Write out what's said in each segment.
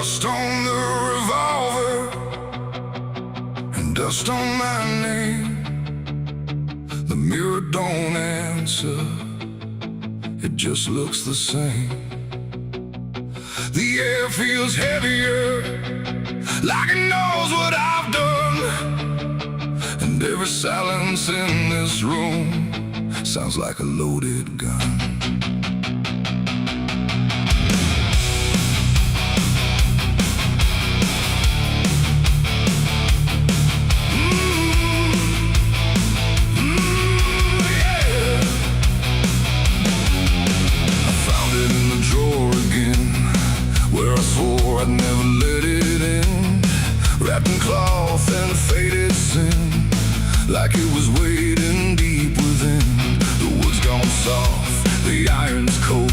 Rust on the revolver and dust on my name. The mirror don't answer, it just looks the same. The air feels heavier, like it knows what I've done. And every silence in this room sounds like a loaded gun. I'd never let it in, wrapped in cloth and faded sin, like it was waiting deep within. The wood's gone soft, the iron's cold,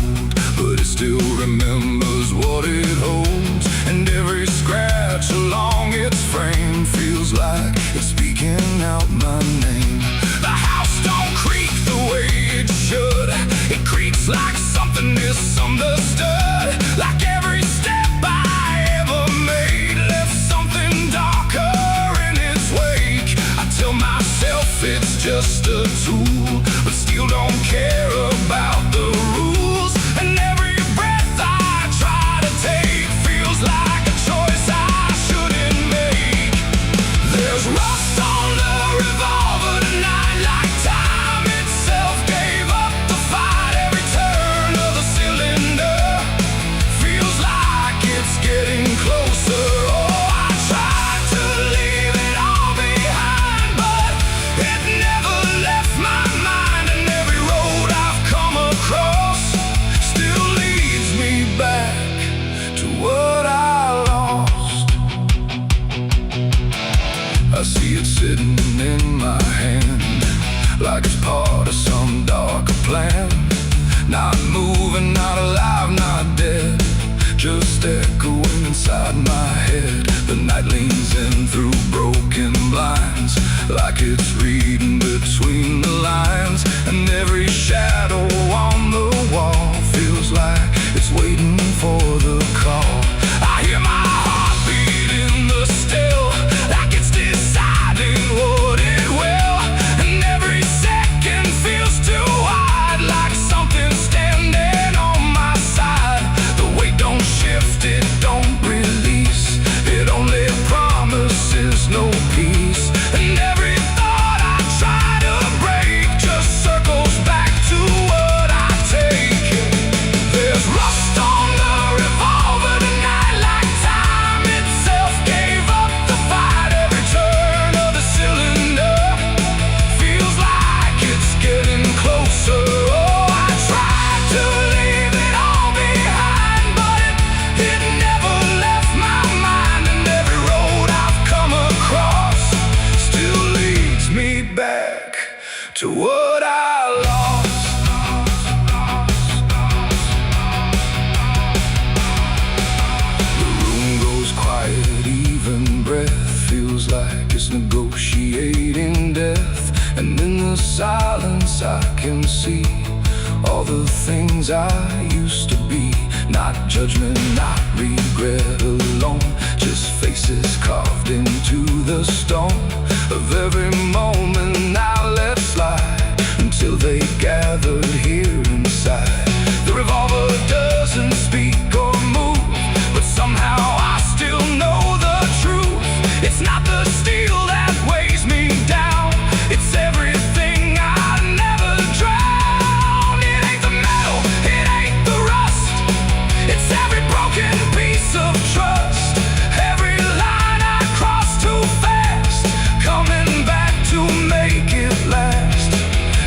but it still remembers what it holds. And every scratch along its frame feels like it's speaking out my name. The house don't creak the way it should, it creaks like something misunderstood. Like every step it's just a tool, but still don't care about the rules. And every breath I try to take feels like a choice I shouldn't make. There's rust on the revolver tonight, like time itself gave up the fight. Every turn of the cylinder feels like it's getting closer. I see it sitting in my hand, like it's part of some darker plan. Not moving, not alive, not dead, just echoing inside my head. The night leans in through broken blinds, like it's reading between the lines. And every shadow on the wall feels like it's waiting for the call. I hear my heartbeat in the still, like it's deciding what it will. And every second feels too wide, like something standing on my side. The weight don't shift, it don't release, it only promises no peace. And every thought I try to break just circles back to what I take. There's rust on the revolver tonight, like time itself gave up the fight. Every turn of the cylinder feels like it's getting closer. Oh, I tried to leave it all behind, but it never left my mind. And every road I've come across still leads me back to what I lost. The room goes quiet, even breath feels like it's negotiating death. And in the silence I can see all the things I used to be. Not judgment, not regret alone, just faces carved into the stone of every moment I let slide, until they gathered here inside. The revolver doesn't speak or move, but somehow I still know the truth. It's not the steel that weighs me down, it's everything I never drowned. It ain't the metal, it ain't the rust, it's every broken piece of trust. Every line I crossed too fast, coming back to make it last.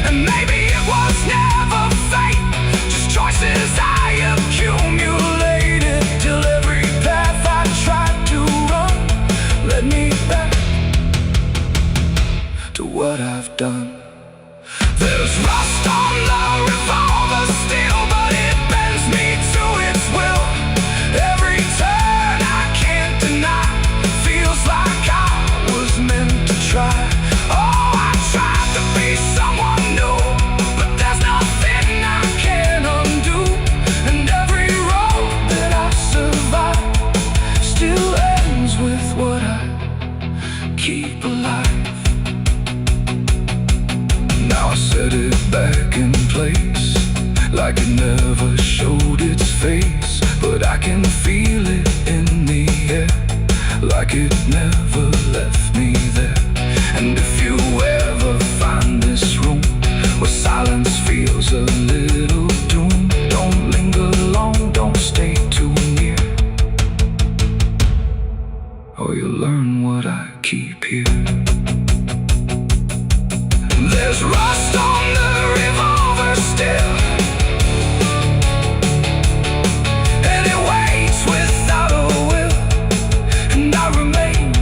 And maybe it was like it never showed its face, but I can feel it in the air, like it never left me there. And if you ever find this room where silence feels a little doom, don't linger long, don't stay too near, or you'll learn what I keep here. There's rust on the revolver still, and it waits without a will, and I remain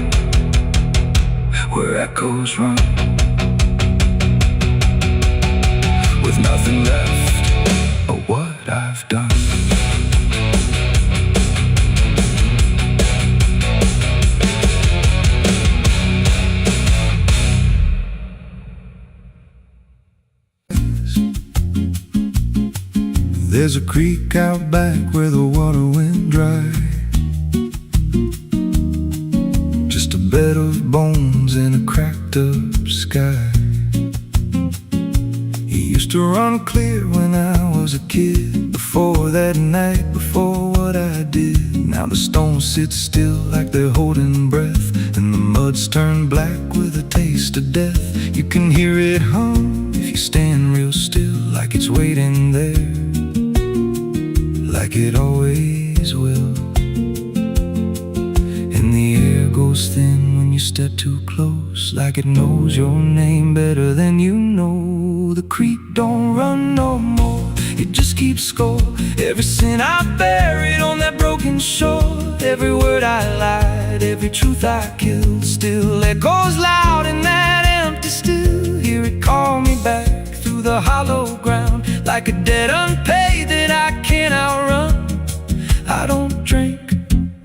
where echoes run, with nothing left of what I've done. There's a creek out back where the water went dry, just a bed of bones in a cracked up sky. He used to run clear when I was a kid, before that night, before what I did. Now the stones sit still like they're holding breath, and the mud's turned black with a taste of death. You can hear it hum if you stand real still, like it's waiting there, like it always will. And the air goes thin when you step too close, like it knows your name better than you know. The creek don't run no more, it just keeps score. Every sin I buried on that broken shore, every word I lied, every truth I killed, still echoes loud in that empty still. Hear it call me back through the hollow ground, like a debt unpaid that I can't outrun. I don't drink,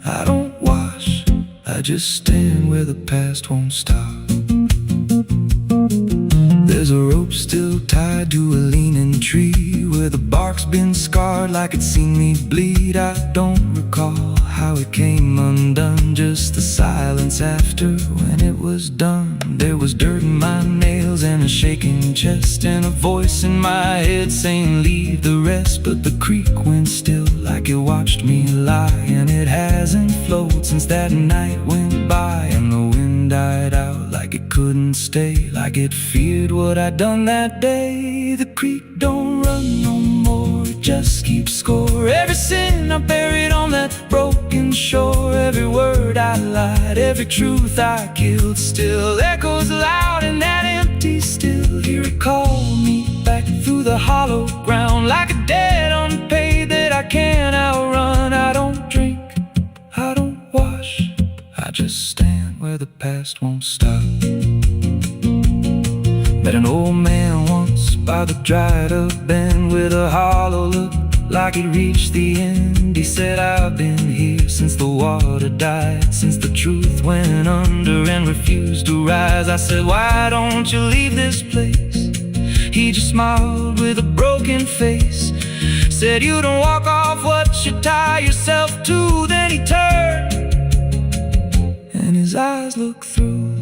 I don't wash, I just stand where the past won't stop. There's a rope still tied to a leaning tree, where the bark's been scarred like it's seen me bleed. I don't recall how it came undone, just the silence after when it was done. There was dirt in my nails and a shaking chest, and a voice in my head saying leave the rest. But the creek went still like it watched me lie, and it hasn't flowed since that night went by. And the wind died out like it couldn't stay, like it feared what I'd done that day. The creek don't run no more, it just keeps score. Every sin I buried on that broken shore, every word I lied, every truth I killed, still echoes loud in that empty still. Hear it call me back through the hollow ground, like a debt unpaid that I can't outrun. I don't drink, I don't wash, I just stand where the past won't stop. Met an old man once by the dried up bend, with a hollow look like he'd reached the end. He said, I've been here since the water died, since the truth went under and refused to rise. I said, why don't you leave this place? He just smiled with a broken face, said, you don't walk off what you tie yourself to. Then he turned and his eyes looked through,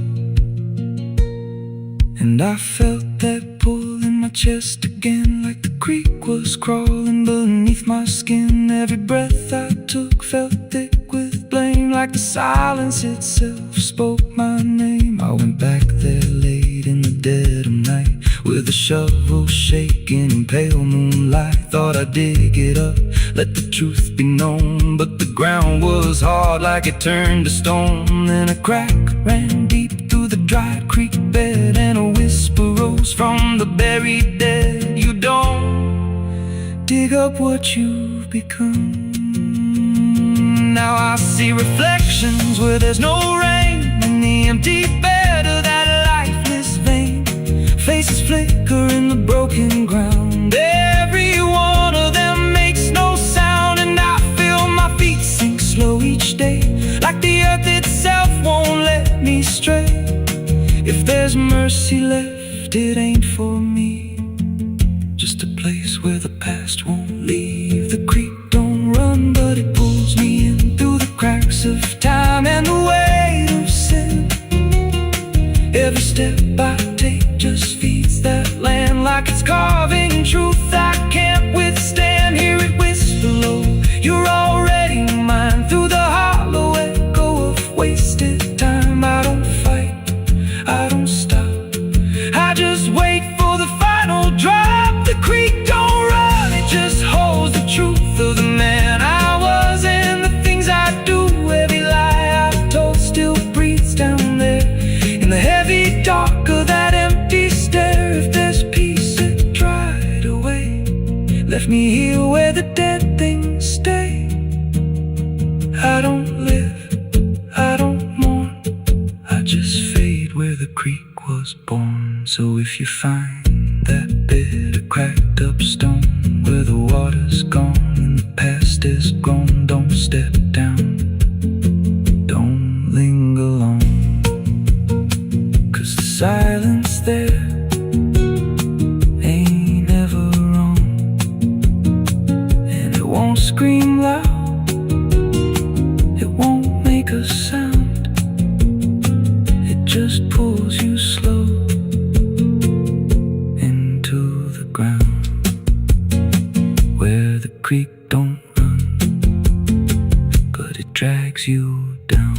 and I felt that pull in my chest again, like the creek was crawling beneath my skin. Every breath I took felt thick with blame, like the silence itself spoke my name. I went back there late in the dead of night, with a shovel shaking in pale moonlight. Thought I'd dig it up, let the truth be known, but the ground was hard like it turned to stone. Then a crack ran deep through the dried creek bed, and a whisper rose from the buried dead. You don't dig up what you've become. Now I see reflections where there's no rain, in the empty bed of that lifeless vein. Faces flicker in the broken ground, every one of them makes no sound. And I feel my feet sink slow each day, like the earth itself won't let me stray. If there's mercy left, it ain't for me, just a place where the past won't leave. The creek don't run, but it pulls me in through the cracks of time and the weight of sin. Every step I take just feeds that land, like it's carving truth I can't withstand. where the dead things stay. I don't live, I don't mourn, I just fade where the creek was born. So if you find that bit of cracked up stone where the water's gone and the past is grown, don't step down, don't linger long, 'cause the silence there ain't ever wrong, and it won't scream loud, it won't make a sound, it just pulls you slow into the ground, where the creek don't run, but it drags you down.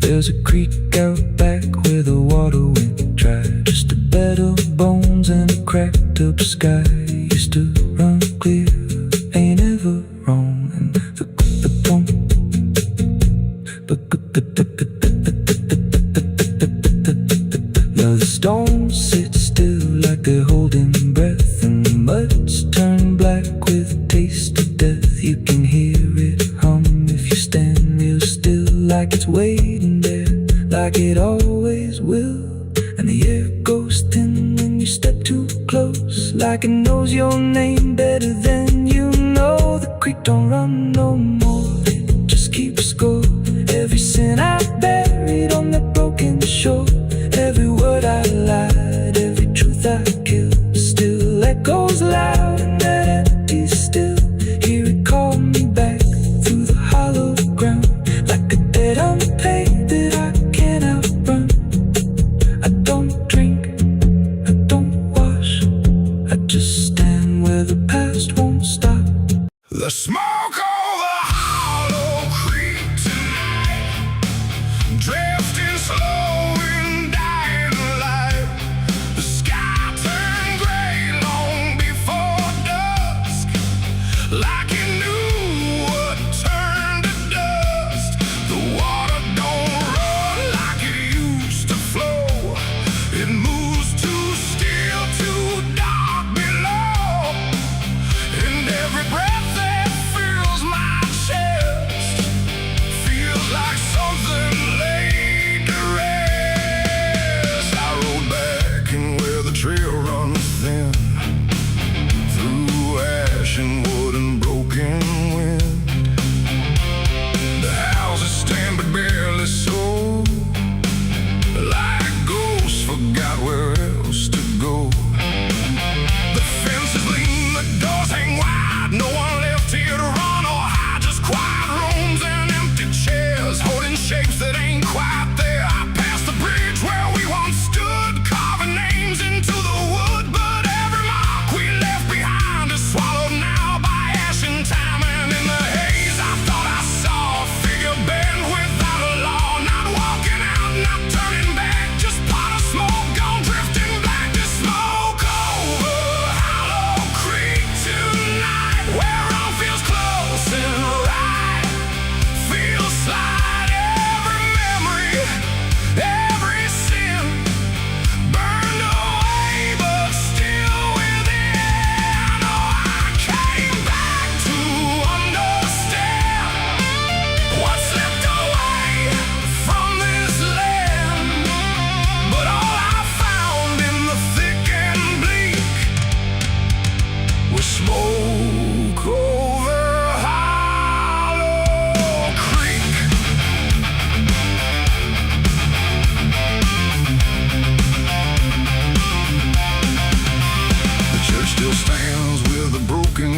There's a creek out back where the water went dry, just a bed of bones and a cracked up sky. Used to run clear, ain't ever wrong, and now the stones sit still like they're holding breath, and the mud's turned black with a taste of death. You can hear it hum if you stand real still, like it's waiting there, like it always will. And the air goes thin when you step too close, like it knows your name better than you know. The creek don't run no more, it just keeps score. Every sin I buried on that broken shore, every word I lied, every truth I killed, still echoes loud in that empty still. Hear it call me back through the hollow ground, like a debt unpaid that I can't outrun. I don't drink, I don't wash, I just stand where the past won't stop. The smoke over Hollow Creek tonight, drifting slow in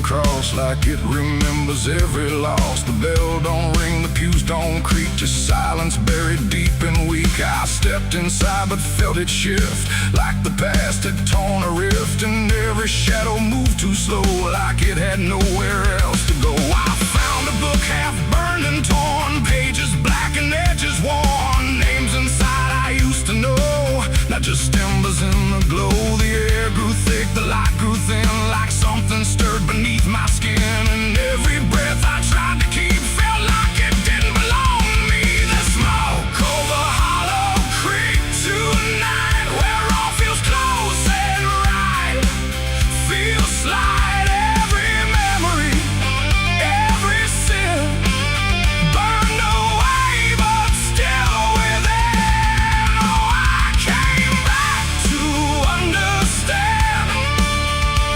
cross like it remembers every loss. The bell don't ring, the pews don't creak, just silence buried deep and weak. I stepped inside but felt it shift, like the past had torn a rift, and every shadow moved too slow, like it had nowhere else to go. I found a book half burned and torn, pages black and edges worn, names inside I used to know, not just embers in the glow. The air grew thick, the light grew thin, like something stirred beneath my skin, and every breath I tried to keep felt like it didn't belong to me. The smoke over Hollow Creek tonight, where all feels close and right, feels slight. Every memory, every sin burned away, but still within. Oh, I came back to understand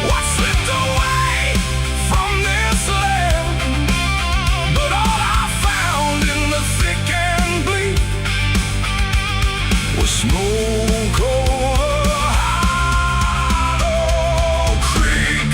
what slipped away from this land. But all I found in the thick and bleak was smoke over Hollow Creek.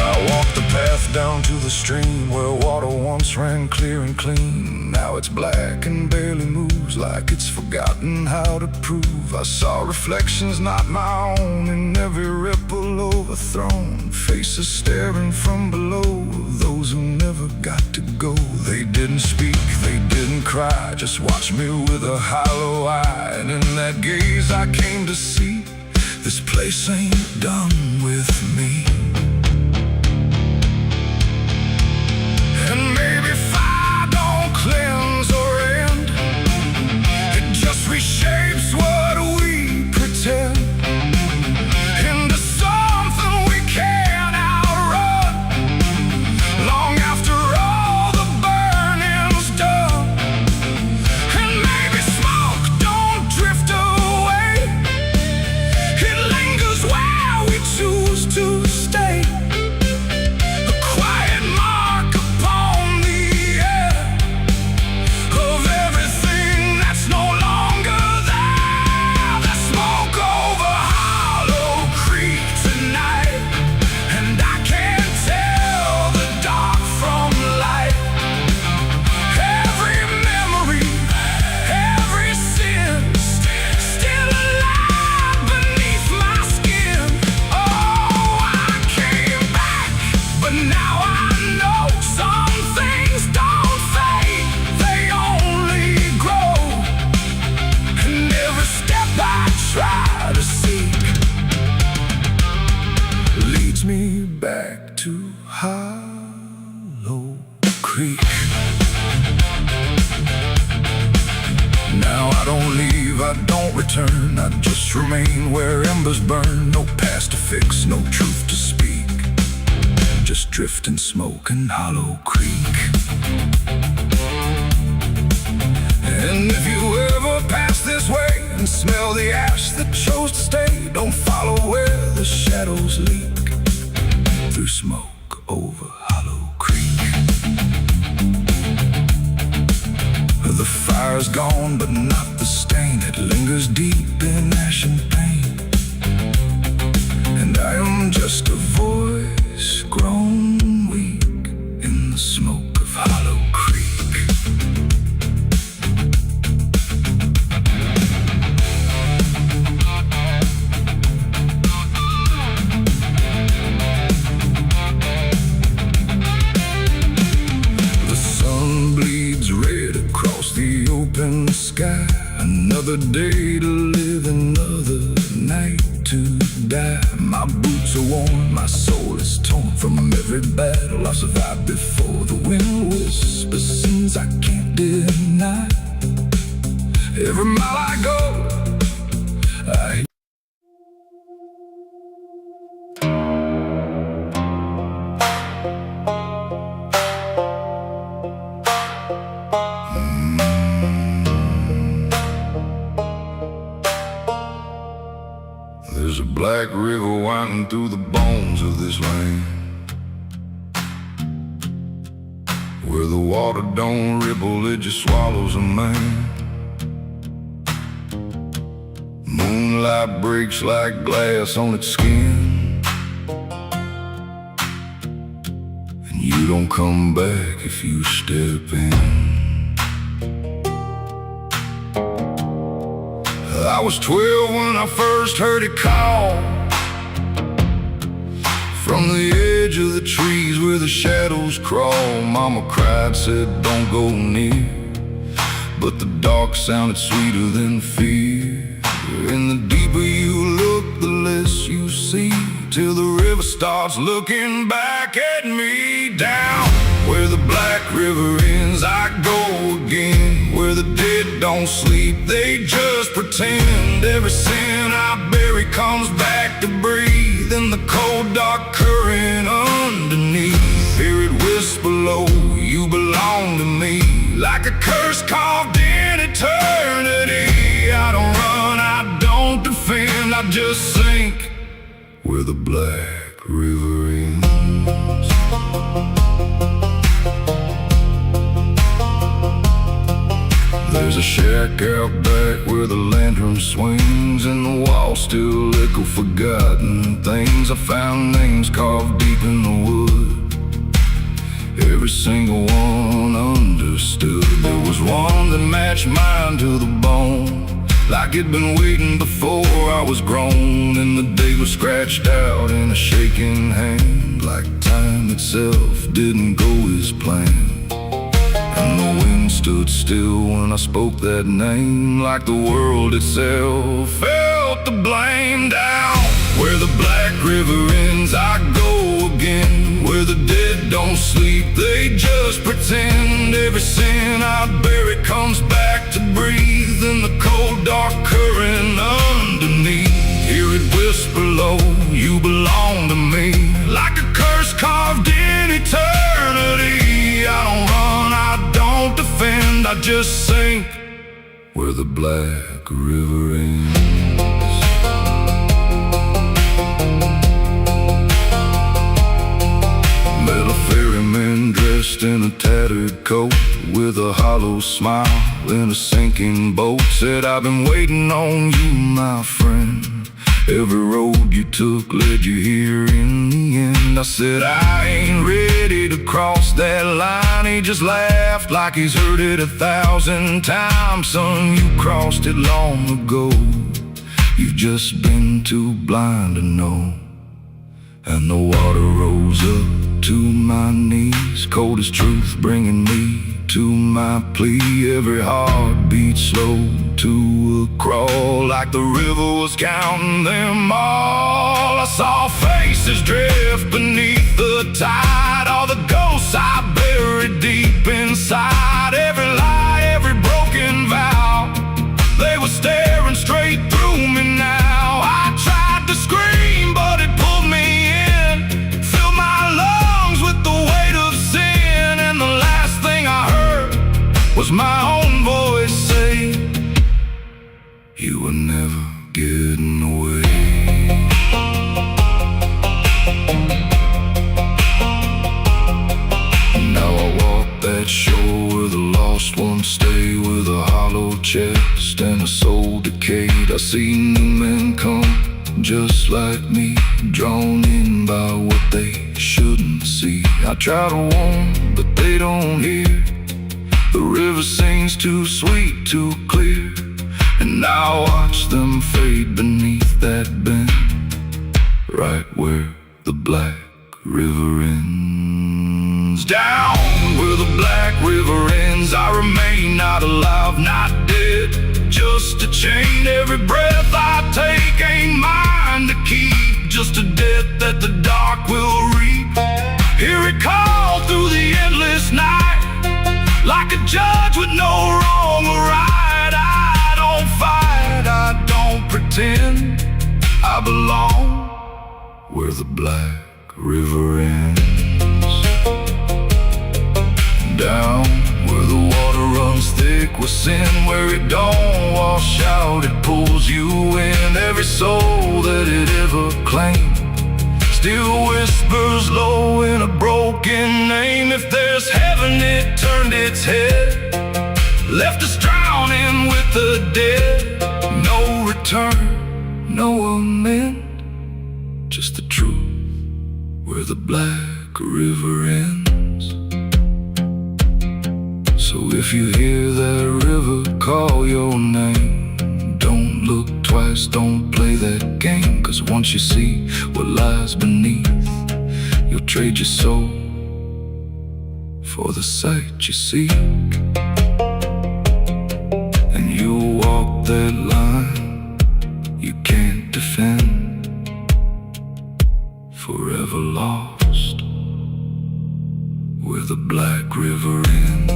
I walked the path down to the stream where water once ran clear and clean. Now it's black and barely moves, like it's forgotten how to prove. I saw reflections not my own in every ripple overthrown, faces staring from below, those who never got to go. They didn't speak, they didn't cry, just watched me with a hollow eye. And in that gaze I came to see, this place ain't done with me. And maybe fire don't cleanse or end, it just reshapes what we pretend into something we can't outrun, long after all the burning's done. And maybe smoke don't drift away, it lingers where we choose to stay, a quiet mark upon the air of everything that's no longer there. The smoke over Hollow Creek tonight, and I can't tell the dark from light. Every memory, every sin, still alive beneath my skin. Oh, I came back, but now I know some things don't fade, they only grow. And every step I try to seek leads me back to Hollow Creek. Now I don't leave, I don't return, I just remain where embers burn. No past to fix, no truth to speak, just drift and smoke in Hollow Creek. And if you ever pass this way and smell the ash that chose to stay, don't follow where the shadows leak, through smoke over Hollow Creek. The fire's gone, but not the stain, it lingers deep in ash and pain. And I am just a voice grown weak in the smoke of Hollow Creek. The sun bleeds red across the open sky. Another day to live, another night to die. My boots are worn, my soul is torn from every battle I've survived before. The wind whispers sins I can't deny. Every mile I go, I black river winding through the bones of this land, where the water don't ripple, it just swallows a man. Moonlight breaks like glass on its skin, and you don't come back if you step in. I was 12 when I first heard it call, from the edge of the trees where the shadows crawl. Mama cried, said don't go near, but the dark sounded sweeter than fear. And the deeper you look, the less you see, till the river starts looking back at me. Down where the black river ends, I go again, where the dead don't sleep, they just pretend. Every sin I bury comes back to breathe in the cold dark current underneath. Hear it whisper low, you belong to me, like a curse carved in eternity. I don't run, I don't defend, I just sink where the black river ends. There's a shack out back where the lantern swings, and the walls still echo forgotten things. I found names carved deep in the wood, every single one understood. There was one that matched mine to the bone, like it'd been waiting before I was grown. And the day was scratched out in a shaking hand, like time itself didn't go as planned. And the wind stood still when I spoke that name, like the world itself felt the blame. Down where the black river ends, I go again, where the dead don't sleep, they just pretend. Every sin I bury comes back to breathe in the cold dark current underneath. Hear it whisper low, you belong to me, like a curse carved in eternity. I don't run, I don't defend, I just sink where the black river ends. Met a ferryman dressed in a tattered coat, with a hollow smile in a sinking boat. Said, I've been waiting on you, my friend. Every road you took led you here in the end. I said, I ain't ready to cross that line. He just laughed like he's heard it 1,000 times. Son, you crossed it long ago, you've just been too blind to know. And the water rose up to my knees, cold as truth, bringing me to my plea. Every heartbeat slow to a crawl, like the river was counting them all. I saw faces drift beneath the tide, all the ghosts I buried deep inside. Every lie, every broken vow, they were staring straight through me now. I tried to scream, but it pulled me in, filled my lungs with the weight of sin. And the last thing I heard was my own voice say, you were never getting away. Now I walk that shore where the lost ones stay, with a hollow chest and a soul decayed. I see new men come just like me, drawn in by what they shouldn't see. I try to warn, but they don't hear. The river sings too sweet, too clear, and I watch them fade beneath that bend, right where the black river ends. Down where the black river ends, I remain not alive, not dead, just a chain. Every breath I take ain't mine to keep, just a death that the dark will reap. Hear it call through the endless night, like a judge with no wrong or right. I don't fight, I don't pretend, I belong where the black river ends. Down where the water runs thick thick with sin, where it don't wash out, it pulls you in. Every soul that it ever claimed still whispers low in a broken name. If there's heaven, it turned its head, left us drowning with the dead. No return, no amend, just the truth where the black river ends. So if you hear that river call your name, don't look twice, don't play that game. 'Cause once you see what lies beneath, you'll trade your soul for the sight you seek. And you'll walk that line you can't defend, forever lost where the black river ends.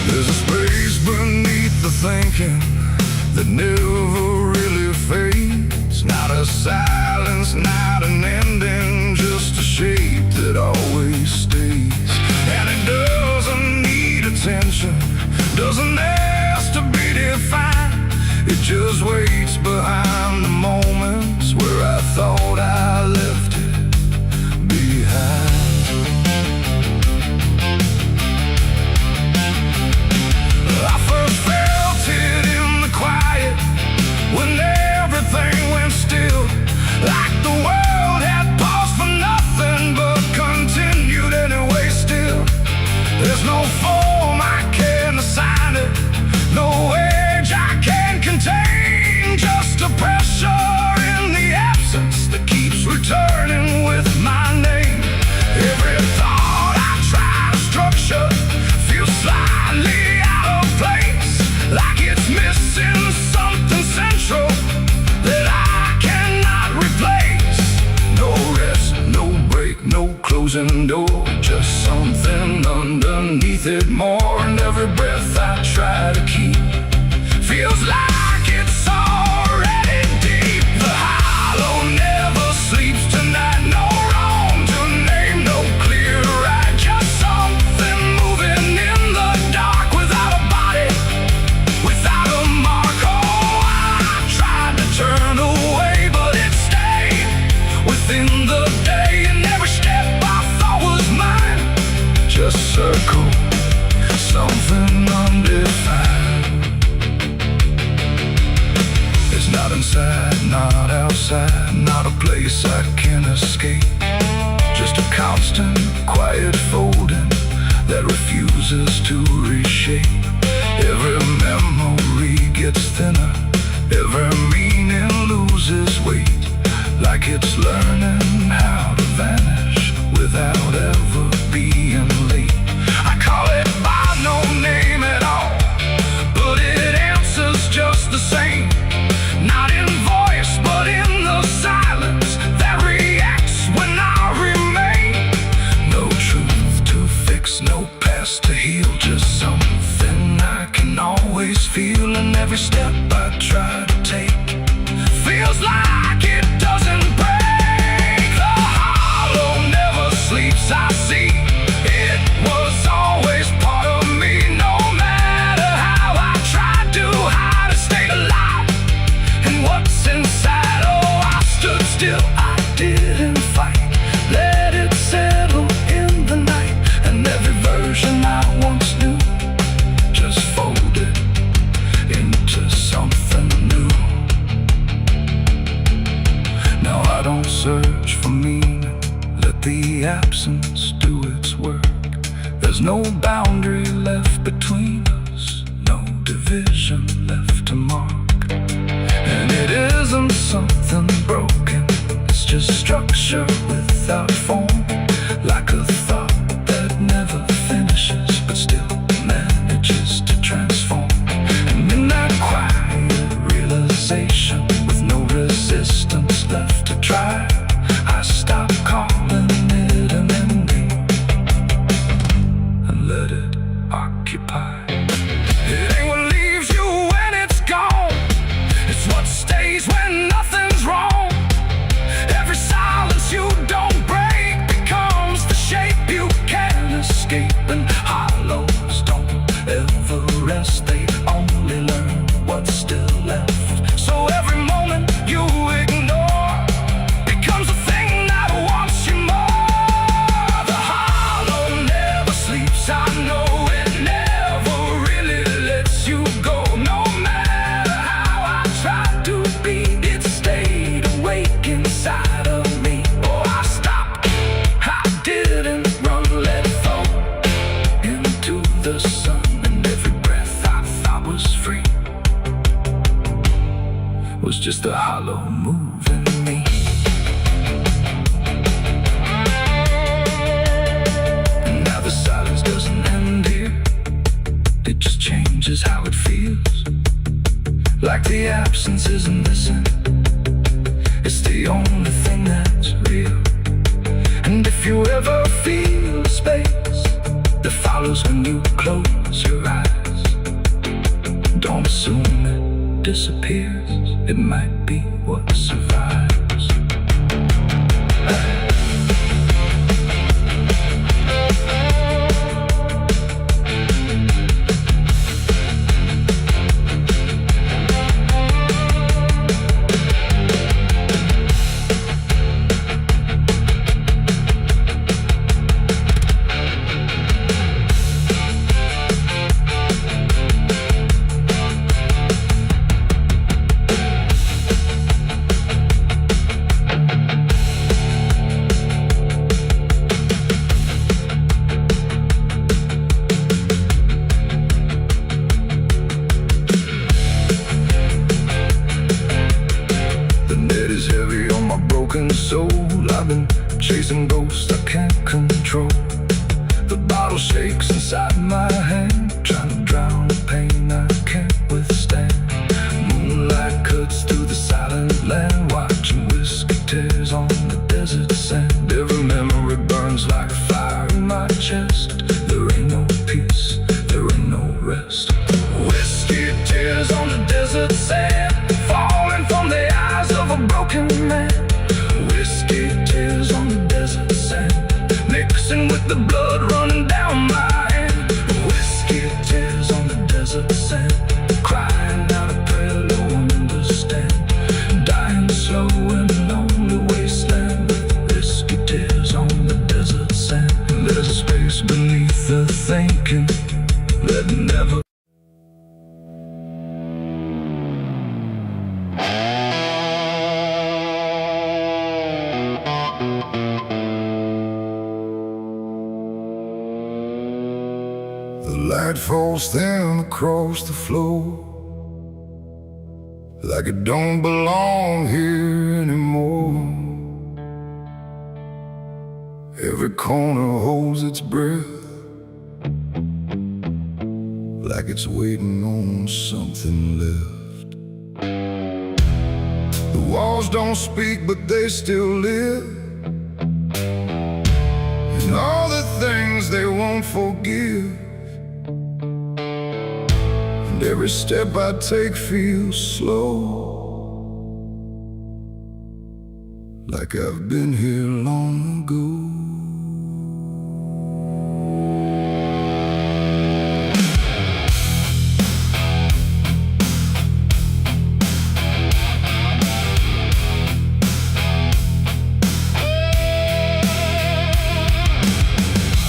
There's a space beneath the thinking that never really fades. Not a silence, not an ending, just a shape that always stays. And it doesn't need attention, doesn't ask to be defined. It just waits behind the moments where I thought I left it behind. I first felt it in the quiet, when everything went still, like the world had paused for nothing but continued anyway still. There's no form I can assign it, no age I can contain, just a pressure in the absence that keeps returning with my name. Every thought I try to structure feels slightly out of place, like it's missing something central that I cannot replace. No rest, no break, no closing door, just something underneath it more. And every breath I try to keep feels like it's already deep. The hollow never sleeps tonight, no wrong to name, no clear right, just something moving in the dark, without a body, without a mark. Oh, I tried to turn away, but it stayed within the day. And every step I thought was mine just circle something undefined. It's not inside, not outside, not a place I can escape, just a constant, quiet folding that refuses to reshape. Every memory gets thinner, every meaning loses weight, like it's learning how to vanish without ever being late. I call it by no name at all, but it answers just the same. Not in voice, but in the silence that reacts when I remain. No truth to fix, no past to heal, just something I can always feel. And every step I try to take feels like it doesn't break. The hollow never sleeps, I see. It was always part of me, no matter how I tried to hide or stay alive. And what's inside, oh, I stood still, I didn't fight, let it settle in the night. And every version I once knew just folded into something new. Now I don't search for meaning, let the absence do its work. There's no boundary left between us, no division left to mark. And it isn't something broken, it's just structure without form, like a thought follows when you close your eyes. Don't assume it disappears, it might be what survives. Soul, I've been chasing ghosts I can't control. The bottle shakes inside my hand, trying to drown the pain I can't withstand. Moonlight cuts through the silent land, watching whiskey tears on the desert sand. Every memory burns like fire in my chest. There ain't no peace, there ain't no rest. Whiskey tears on the desert sand, falling from the eyes of a broken man. Whiskey tears on the desert sand, mixing with the blood running down my hand. Whiskey tears on the desert sand, crying out a prayer no one understands. Dying slow in a lonely wasteland, whiskey tears on the desert sand. There's a space beneath the thinking that never. The light falls thin across the floor, like it don't belong here anymore. Every corner holds its breath, like it's waiting on something left. The walls don't speak, but they still live, and all the things they won't forgive. Every step I take feels slow, like I've been here long ago.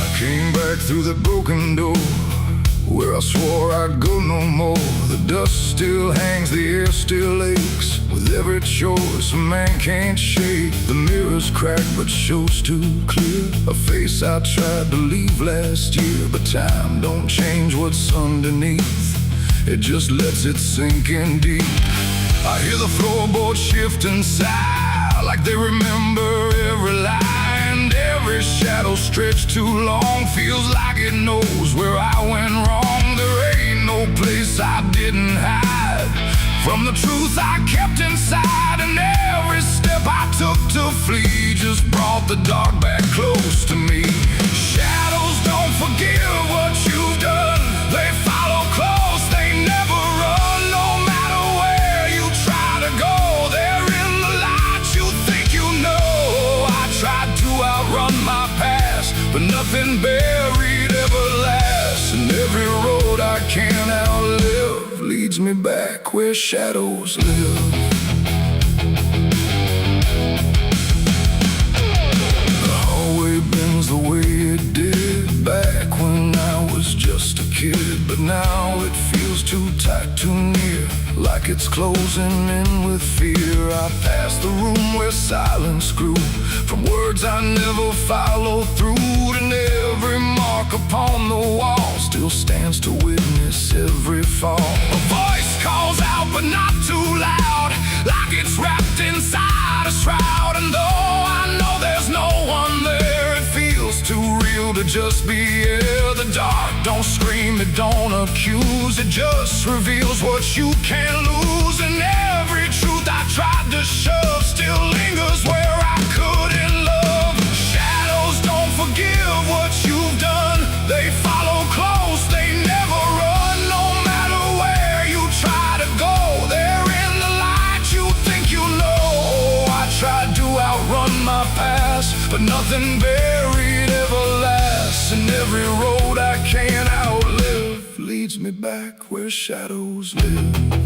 I came back through the broken door, where I swore I'd go no more. The dust still hangs, the air still aches. With every choice a man can't shake. The mirror's cracked but shows too clear a face I tried to leave last year. But time don't change what's underneath, it just lets it sink in deep. I hear the floorboards shift and sigh, like they remember every lie. And every shadow stretched too long feels like it knows where I went wrong. There ain't no place I didn't hide from the truth I kept inside. And every step I took to flee just brought the dark back close to me. Shadows don't forgive what you've done, they follow close, they never run. No matter where you try to go, they're in the light you think you know. I tried to outrun my past, but nothing buried ever lasts. And every road I can't outlive leads me back where shadows live. The hallway bends the way it did back when I was just a kid. But now it feels too tight, too near, like it's closing in with fear. I pass the room where silence grew, from words I never followed through. And every mark upon the wall still stands to witness every fall. A voice calls out but not too loud, like it's wrapped inside a shroud. And though I know there's no one there, it feels too real to just be here. The dark don't scream, it don't accuse, it just reveals what you can't lose. And every truth I tried to shove still lingers where I couldn't love. Shadows don't forgive what you've done, they follow but nothing buried ever lasts. And every road I can't outlive leads me back where shadows live.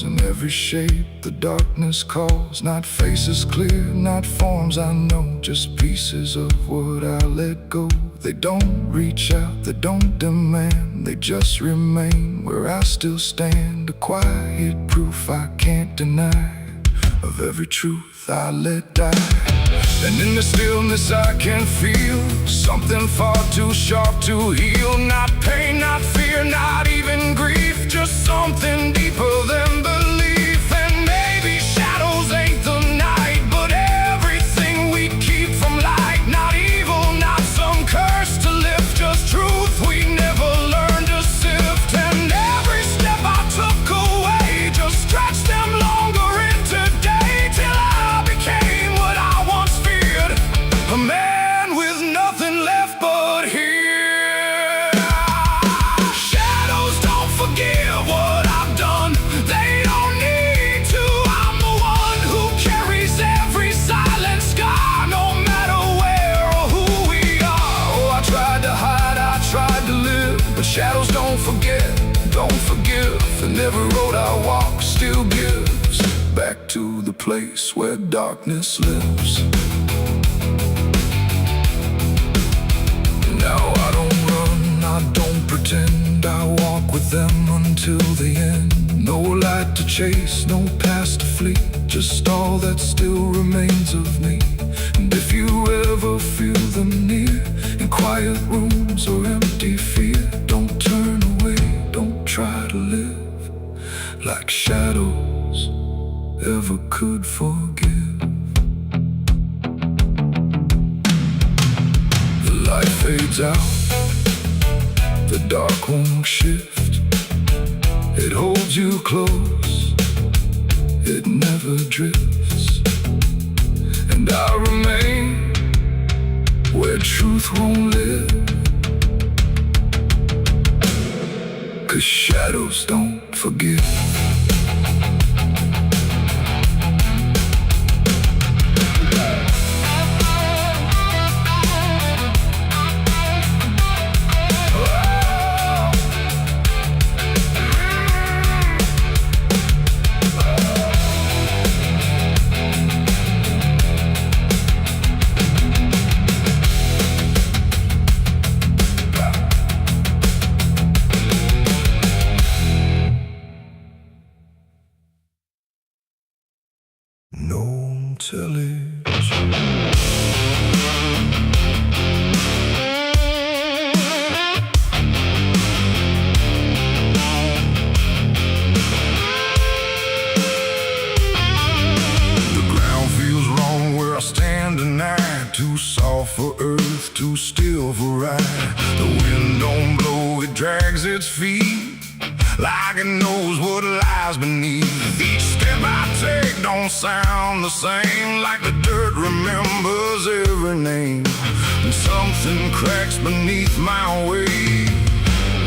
In every shape the darkness calls, not faces clear, not forms I know, just pieces of what I let go. They don't reach out, they don't demand, they just remain where I still stand. A quiet proof I can't deny of every truth I let die. And in the stillness I can feel something far too sharp to heal. Not pain, not fear, not even grief, just something deeper than belief. And maybe shadows ain't the night, but everything we keep from light. Not evil, not some curse to lift, just truth we never learned to sift. And every step I took away just stretched them longer into day, till I became what I once feared, a man with nothing left but here. Shadows don't forgive what I've done, they don't need to. I'm the one who carries every silent scar, no matter where or who we are. Oh, I tried to hide, I tried to live, but shadows don't forget, don't forgive. And every road I walk still gives back to the place where darkness lives. Now I don't run, I don't pretend, I walk with them until the end. No light to chase, no past to flee, just all that still remains of me. And if you ever feel them near, in quiet rooms or empty fear, don't turn away, don't try to live like shadows ever could forgive. The light fades out, the dark won't shift. It holds you close, it never drifts. And I remain where truth won't live, 'cause shadows don't forgive. No television. The ground feels wrong where I stand tonight, too soft for earth, too still for ride. The wind don't blow, it drags its feet like it knows what lies beneath. Each step I take don't sound the same, like the dirt remembers every name. And something cracks beneath my weight,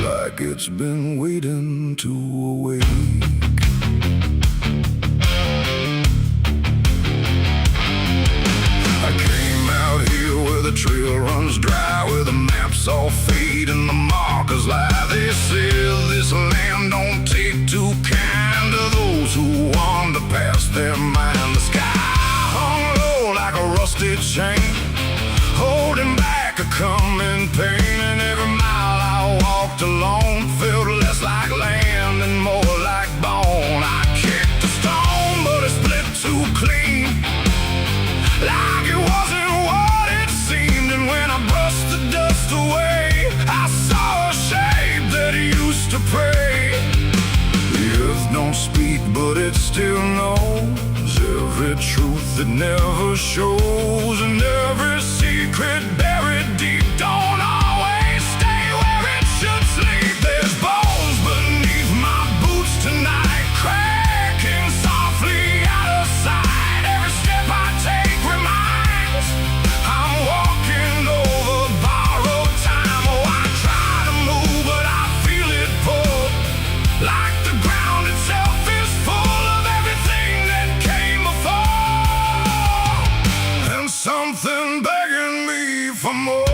like it's been waiting to awake. I came out here where the trail runs dry, where the maps all fade and the markers lie. They said this land don't take too kind to those who wander past their mind. The sky hung low like a rusted chain, holding back a coming pain. And every mile I walked alone felt less like land and more like bone. I kicked a stone, but it split too clean, like it wasn't what it seemed. And when I brushed the dust away, I saw a shape that used to pray. The earth don't speak, but it still knows every truth that never shows, and every secret for more.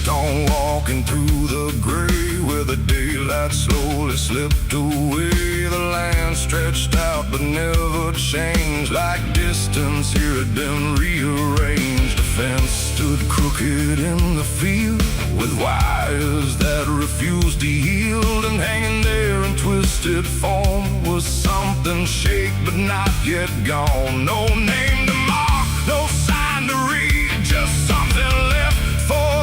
On walking through the gray where the daylight slowly slipped away. The land stretched out but never changed, like distance here had been rearranged. A fence stood crooked in the field with wires that refused to yield, and hanging there in twisted form was something shaped but not yet gone. No name to mark, no sign to read, just something left for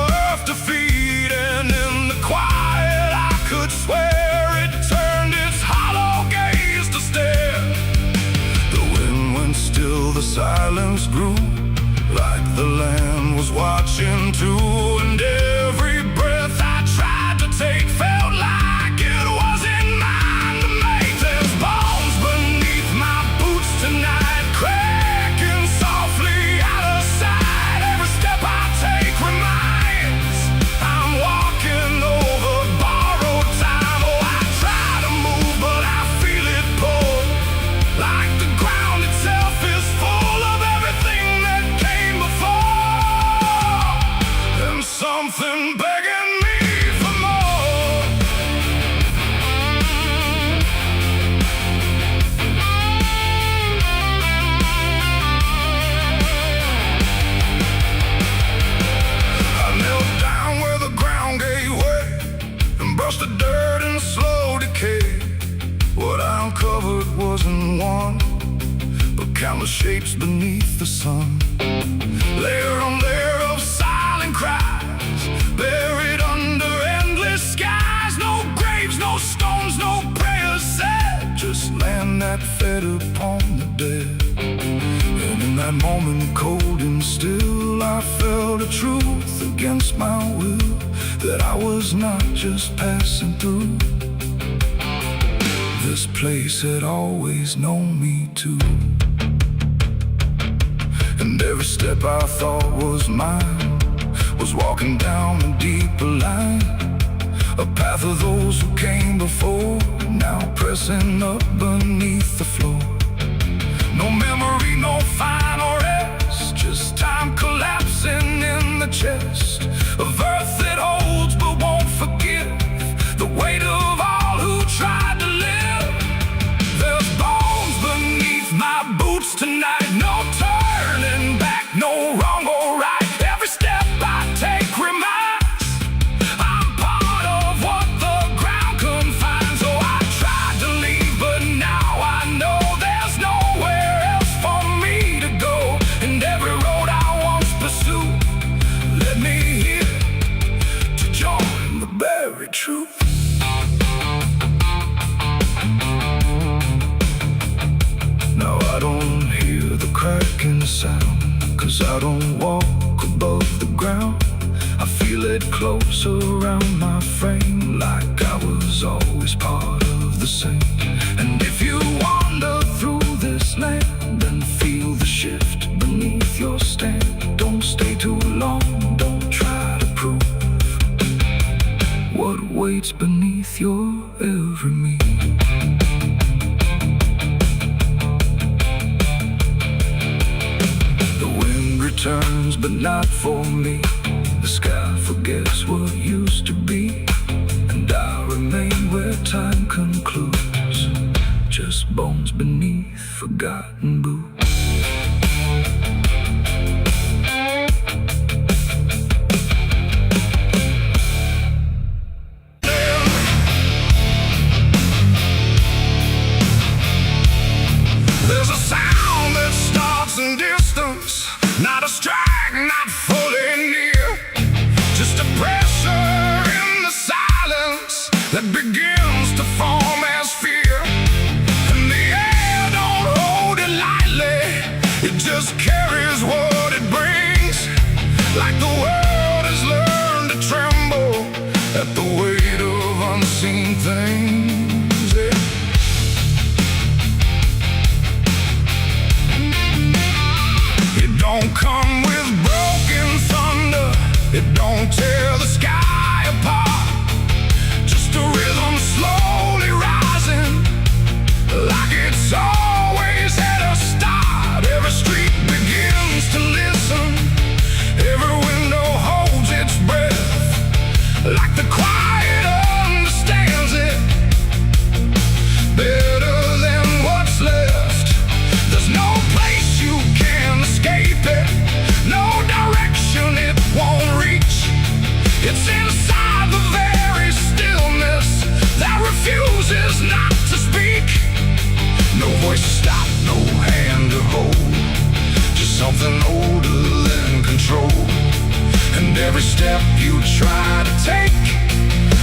to feed. And in the quiet I could swear it turned its hollow gaze to stare. The wind went still, the silence grew, like the land was watching too. And every breath I tried to take felt like it wasn't mine to make. There's bones beneath my boots tonight, cracking softly out of sight. Every step I take reminds something begging me for more. I knelt down where the ground gave way and brushed the dirt in slow decay. What I uncovered wasn't one, but countless shapes beneath the sun. Layer on layer of silent cries, buried under endless skies. No graves, no stones, no prayers said, just land that fed upon the dead. And in that moment, cold and still, I felt a truth against my will, that I was not just passing through. This place had always known me too. And every step I thought was mine was walking down a deeper line, a path of those who came before, now pressing up beneath the floor. No memory, no final rest, just time collapsing in the chest of earth that holds but won't forgive the weight of all who tried to live. There's bones beneath my boots tonight, no turning back, no wrong or right. Every step I take reminds I'm part of what the ground confines. So I tried to leave, but now I know there's nowhere else for me to go. And every road I once pursued led me here to join the buried truth. Now I don't hear the cracking sound, 'cause I don't walk above the ground. I feel it close around my frame, like I was always part of the same. And if you wander through this land and feel the shift beneath your stand, don't stay too long, don't try to prove what waits beneath your every move. Turns, but not for me. The sky forgets what used to be, and I remain where time concludes, just bones beneath forgotten boots. There's a sound that starts in distance, not a strike, not fully near, just a pressure in the silence that begins to form as fear. And the air don't hold it lightly, like the quiet understands it better than what's left. There's no place you can escape it, no direction it won't reach. It's inside the very stillness that refuses not to speak. No voice to stop, no hand to hold, just something older than control. And every step you try to take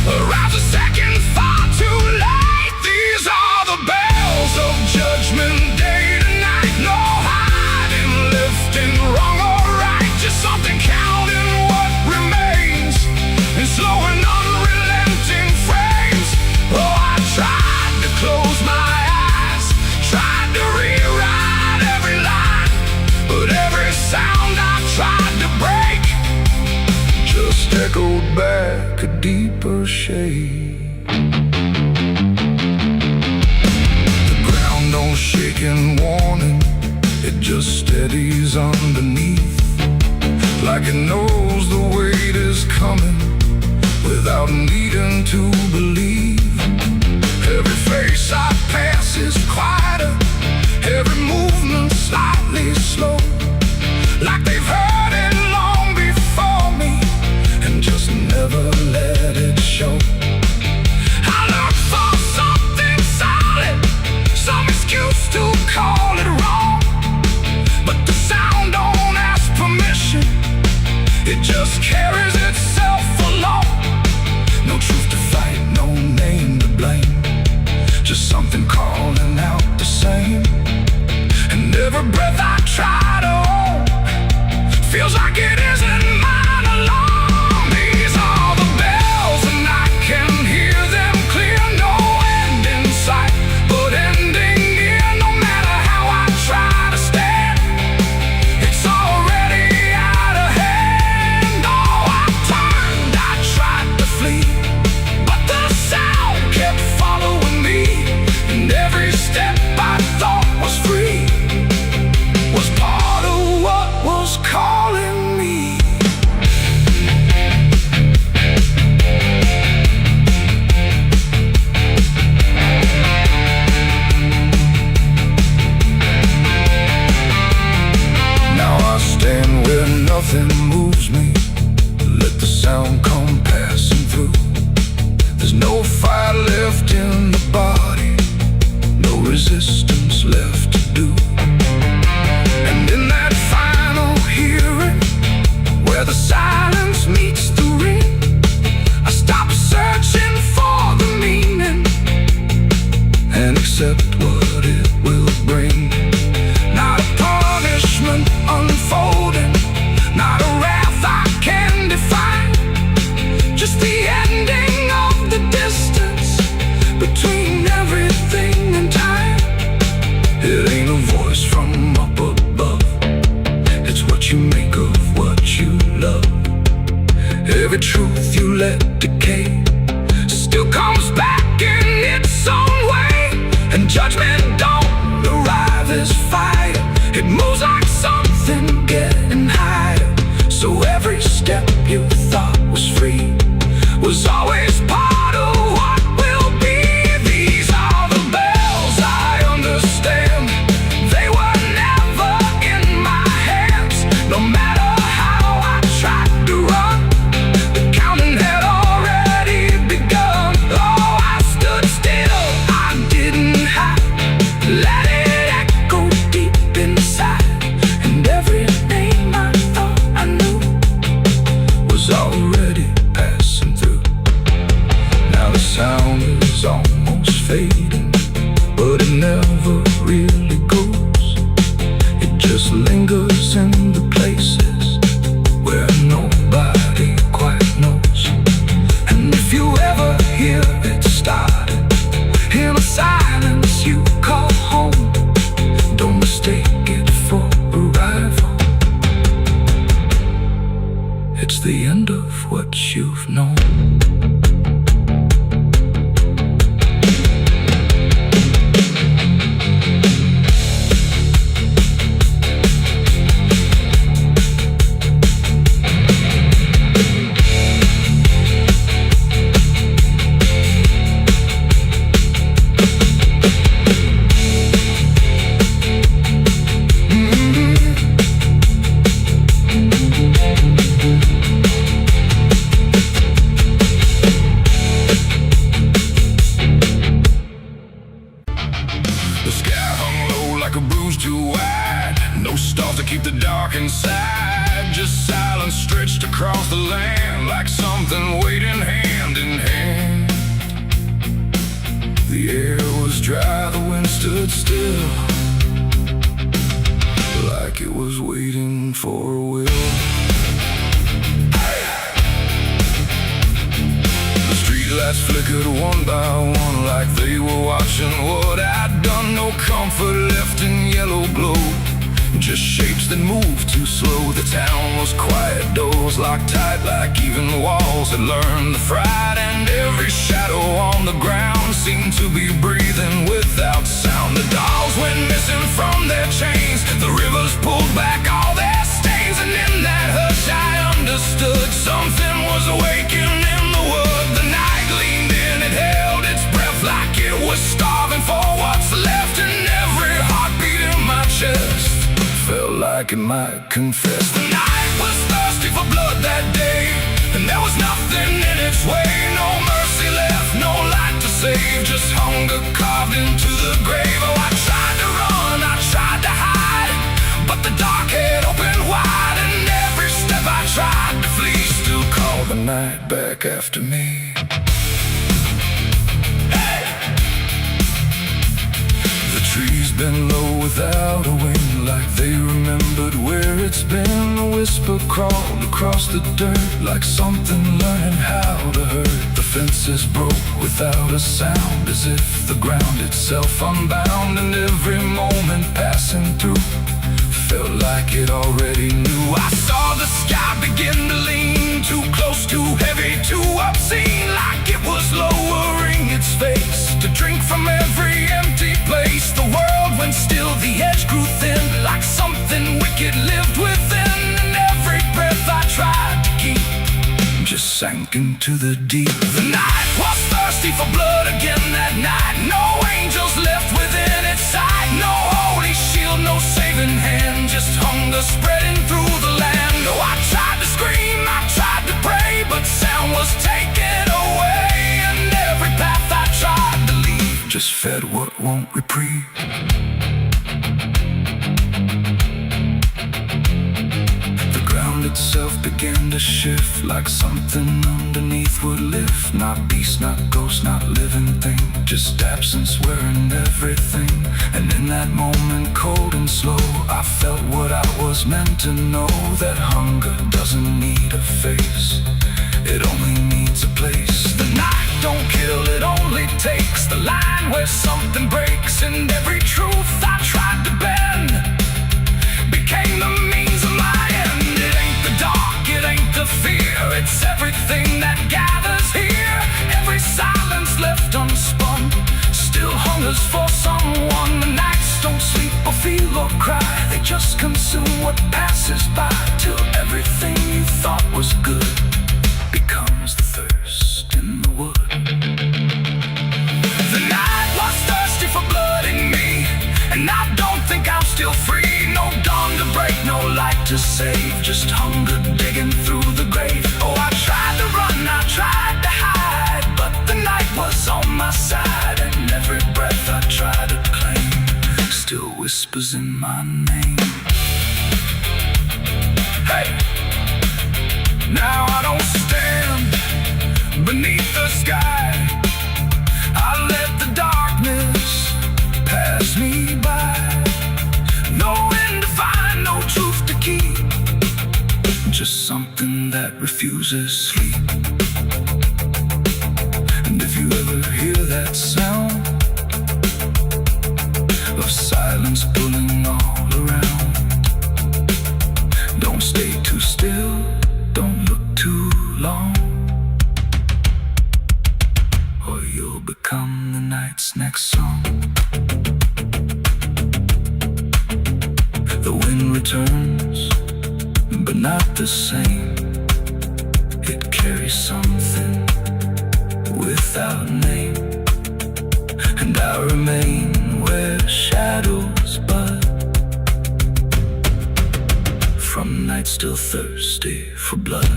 arrives a second far too late. These are the bells of judgment, day to night. No hiding, lifting, wrong or right, just something counting what remains in slow and unrelenting frames. Oh, I tried to close my eyes, tried to rewrite every line, but every sound I tried to break just echoed back a deeper shade. The ground don't shake in warning, it just steadies underneath, like it knows the weight is coming without needing to believe. Every face I pass is quieter, every movement slightly slow, like they've heard it long before me and just never let it show. I look for something solid, some excuse to call it wrong, but the sound don't ask permission, it just carries itself along. No truth to fight, no name to blame, just something calling out the same. And every breath I try to hold feels like it isn't mine alone. These are the bells and I can hear them clear. No end in sight, but ending near. No matter how I try to stand, it's already out of hand. Oh, I turned, I tried to flee, but the sound kept following me, and every step I thought was free was part of what was calling me. Now I stand where nothing moves me, let the sound come passing through. There's no fire left in the body, no resistance left to do. And in that final hearing, where the silence meets the ring, I stop searching for the meaning and accept what it will bring. Not a punishment unfolding, not a wrath I can define, just the ending of the distance between everything and time. It ain't a voice from up above, it's what you make of what you love. Every truth you let decay still comes back in its own way, and judgment don't arrive as fire, it moves like something getting higher. So every step you thought was free was always part of what will be. These are the bells I understand, they were never in my hands. No matter how I tried to run, the counting had already begun. Oh, I stood still, I didn't hide, let it echo deep inside, and every name I thought I knew was already passing through. Now the sound is almost fading, but it never really goes. It just lingers in the places where nobody quite knows. And if you ever hear it started in a silence you call home, don't mistake it for arrival. It's the end of what you've known. stood still, like it was waiting for a will. The streetlights flickered one by one, like they were watching what I'd done. No comfort left in yellow glow, just shapes that moved too slow. The town was quiet, doors locked tight, like even the walls had learned the fright. And every shadow on the ground seemed to be breathing without sound. The dolls went missing from their chains, the rivers pulled back all their stains. And in that hush I understood something was awakening in the wood. The night leaned in, it held its breath like it was starving for what's left. And every heartbeat in my chest felt like it might confess. The night was thirsty for blood that day, and there was nothing in its way. No mercy left, no light to save, just hunger carved into the grave. Oh, I tried to run, I tried to hide, but the dark had opened wide. And every step I tried to flee still called the night back after me. The trees bent low without a wing, like they remembered where it's been. A whisper crawled across the dirt, like something learning how to hurt. The fences broke without a sound, as if the ground itself unbound. And every moment passing through felt like it already knew. I saw the sky begin to lean, too close, too heavy, too obscene, like it was lowering its face to drink from every empty place. The world went still, the edge grew thin, like something wicked lived within. And every breath I tried to keep just sank into the deep. The night was thirsty for blood again that night. No angels left within its sight, no holy shield, no saving hand, just hunger spreading through the land. Oh, I tried to scream, I tried to pray, but sound was taken away. And every path I tried to leave just fed what won't reprieve. The ground itself began to shift, like something underneath would lift. Not beast, not ghost, not living thing, just absence wearing everything. And in that moment, cold and slow, I felt what I was meant to know, that hunger doesn't need a face, it only needs a place. The night don't kill, it only takes the line where something breaks. And every truth I tried to bend became the means of my end. It ain't the dark, it ain't the fear, it's everything that gathers here. Every silence left unspun still hungers for someone. The nights don't sleep or feel or cry, they just consume what passes by, till everything you thought was good becomes the thirst in the wood. The night was thirsty for blood in me, and I don't think I'm still free. No dawn to break, no light to save, just hunger digging through the grave. Oh, I tried to run, I tried to hide, but the night was on my side. And every breath I try to claim still whispers in my name. Hey! Now I don't stand beneath the sky, I let the darkness pass me by. No end to find, no truth to keep, just something that refuses sleep. And if you ever hear that sound of silence pulling all around, don't stay too still, don't look too long, or you'll become the night's next song. The wind returns, but not the same. It carries something without name, and I remain where shadows bud, from nights still thirsty for blood.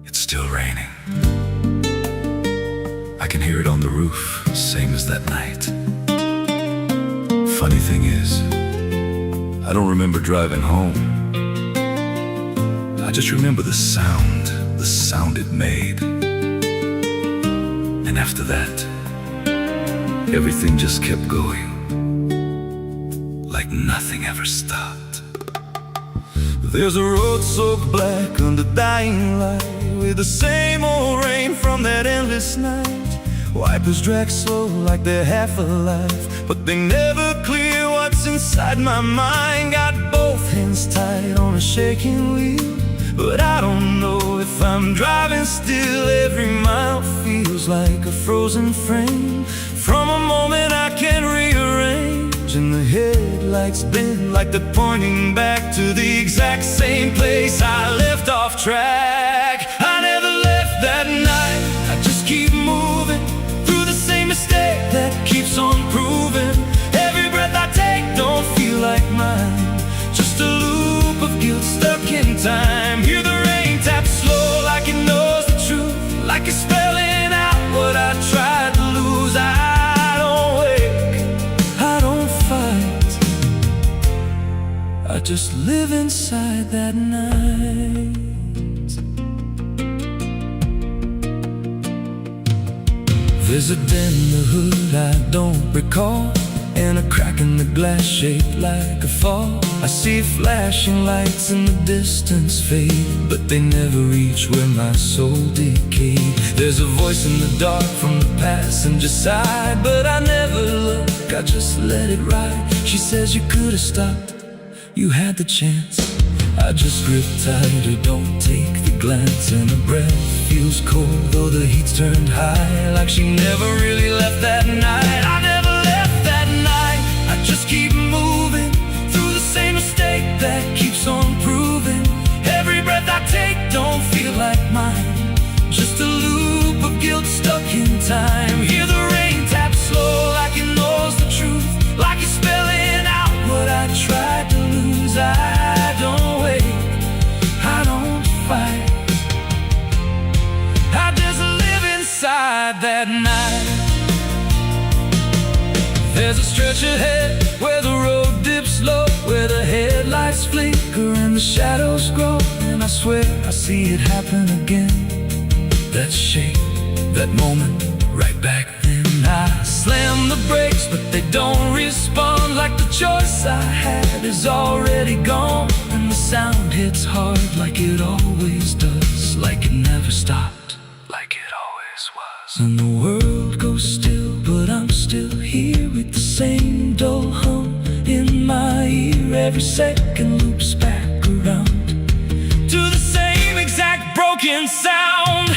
It's still raining. same as that night. Funny thing is, I don't remember driving home. I just remember the sound it made. And after that, everything just kept going, like nothing ever stopped. There's a road so black under dying light, with the same old rain from that endless night. Wipers drag slow like they're half alive, but they never clear what's inside my mind. Got both hands tied on a shaking wheel, but I don't know if I'm driving still. Every mile feels like a frozen frame from a moment I can't rearrange. And the headlights bend like they're pointing back to the exact same place I left off track. I never left that night, I just keep moving through the same mistake that keeps on proving. Every breath I take don't feel like mine, just a loop of guilt stuck in time. Hear the rain tap slow like it knows the truth, like it's spelling out what I tried to lose. I don't wake, I don't fight, I just live inside that night. There's a dent in the hood I don't recall, and a crack in the glass shaped like a fall. I see flashing lights in the distance fade, but they never reach where my soul decayed. There's a voice in the dark from the passenger side, but I never look, I just let it ride. She says you could have stopped, you had the chance. I just grip tighter, don't take the glance, and her breath feels cold though the heat's turned high, like she never really left that night. I never left that night, I just keep moving through the same mistake that keeps on proving. Every breath I take don't feel like mine, just a loop of guilt stuck in time. Hear the rain tap slow like it knows the truth, like it's spelling out what I tried to lose. I don't wait, I don't fight, I just live inside that night. There's a stretch ahead where the road dips low, where the headlights flicker and the shadows grow, and I swear I see it happen again. That shape, that moment, right back then. I slam the brakes, but they don't respond, like the choice I had is already gone. And the sound hits hard like it always does, like it never stopped, like it always was. And the world goes still, but I'm still here with the same dull hum in my ear. Every second loops back around to the same exact broken sound.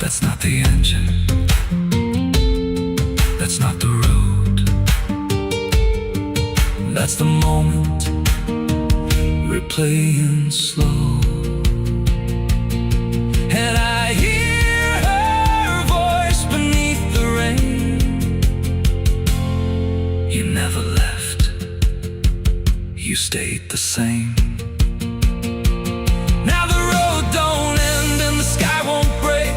That's not the engine, that's not the road, that's the moment replaying slow. And I hear her voice beneath the rain. You never left, you stayed the same. Now the road don't end and the sky won't break,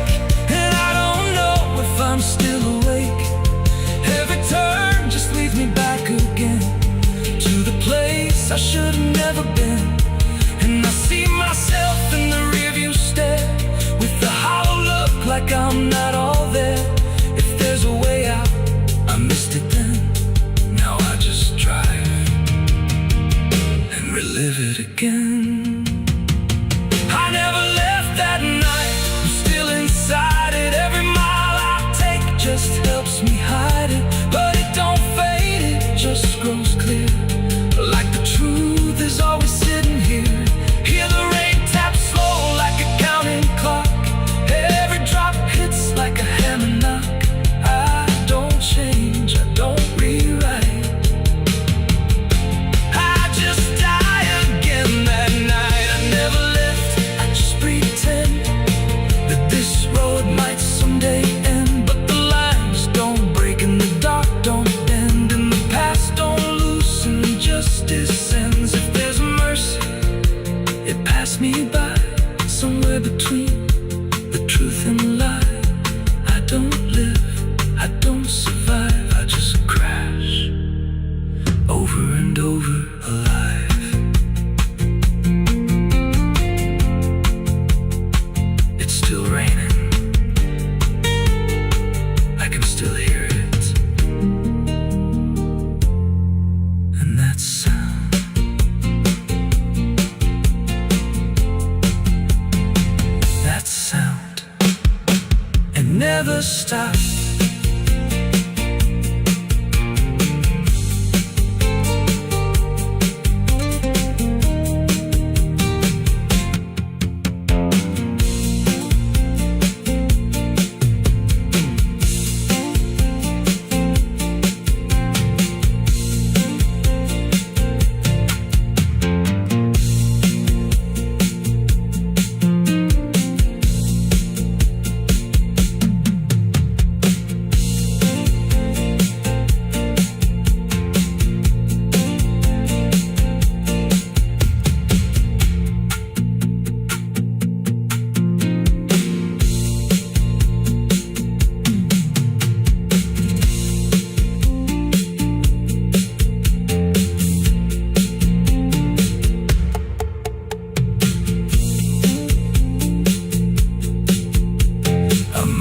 I'm still awake. Every turn just leads me back again to the place I should have never been. And I see myself in the rearview stare, with the hollow look like I'm not all there. If there's a way out, I missed it then. Now I just drive and relive it again. I never left that night, I'm still inside it. Every just helps me hide it, but it don't fade, it just grows clear, like the truth is always sitting here. Hear the rain tap slow like a counting clock, every drop hits like a hammer knock. I don't change, I don't rewrite, I just die again that night. I never left, I just pretend that this road might someday end. Don't bend and the past don't loosen, justice ends. If there's mercy, it passed me by, somewhere between the truth and lies. that sound. That sound, it never stops.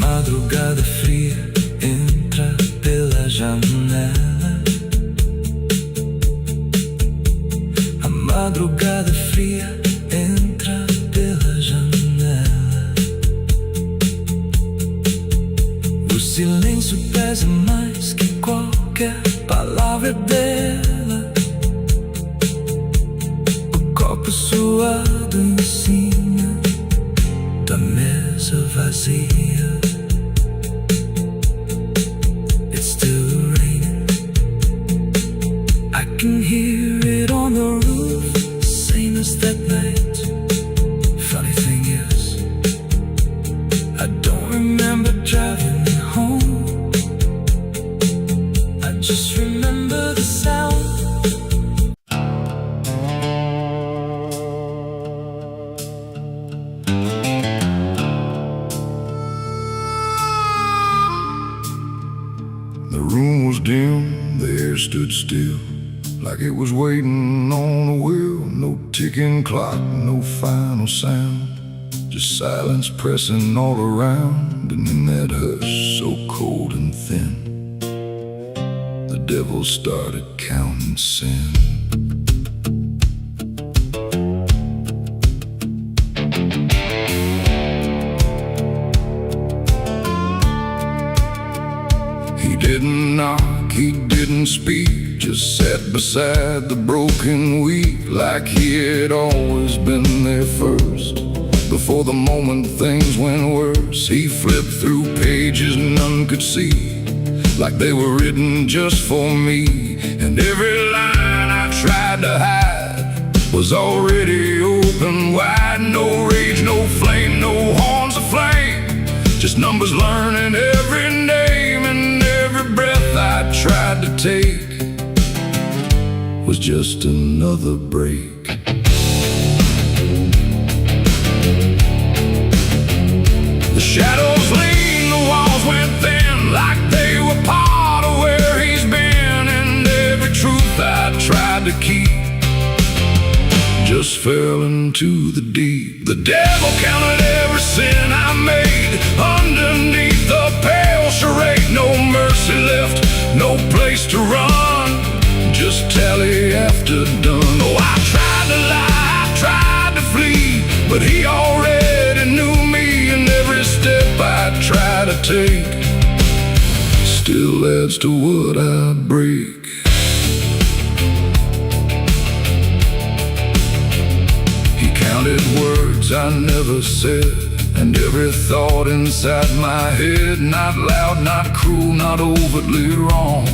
Madrugada fria entra pela janela. A madrugada fria entra pela janela. O silêncio pesa mais que qualquer palavra bela. O copo suado em cima da mesa vazia. I can hear it on the roof, same as that night. Funny thing is, I don't remember driving home. I just remember the sound. The room was dim, the air stood still, like it was waiting on a wheel. No ticking clock, no final sound, just silence pressing all around. And in that hush so cold and thin, the devil started counting sin. He didn't knock, he didn't speak, just sat beside the broken wheat, like he had always been there first. Before the moment things went worse, he flipped through pages none could see, like they were written just for me. And every line I tried to hide was already open wide. No rage, no flame, no horns of flame, just numbers learning every name. And every breath I tried to take was just another break. The shadows lean, the walls went thin, like they were part of where he's been. And every truth I tried to keep just fell into the deep. The devil counted every sin I made underneath the pale charade. No mercy left, no place to run, just tally after done. Oh, I tried to lie, I tried to flee, but he already knew me. And every step I try to take still adds to what I break. He counted words I never said, and every thought inside my head. Not loud, not cruel, not overtly wrong,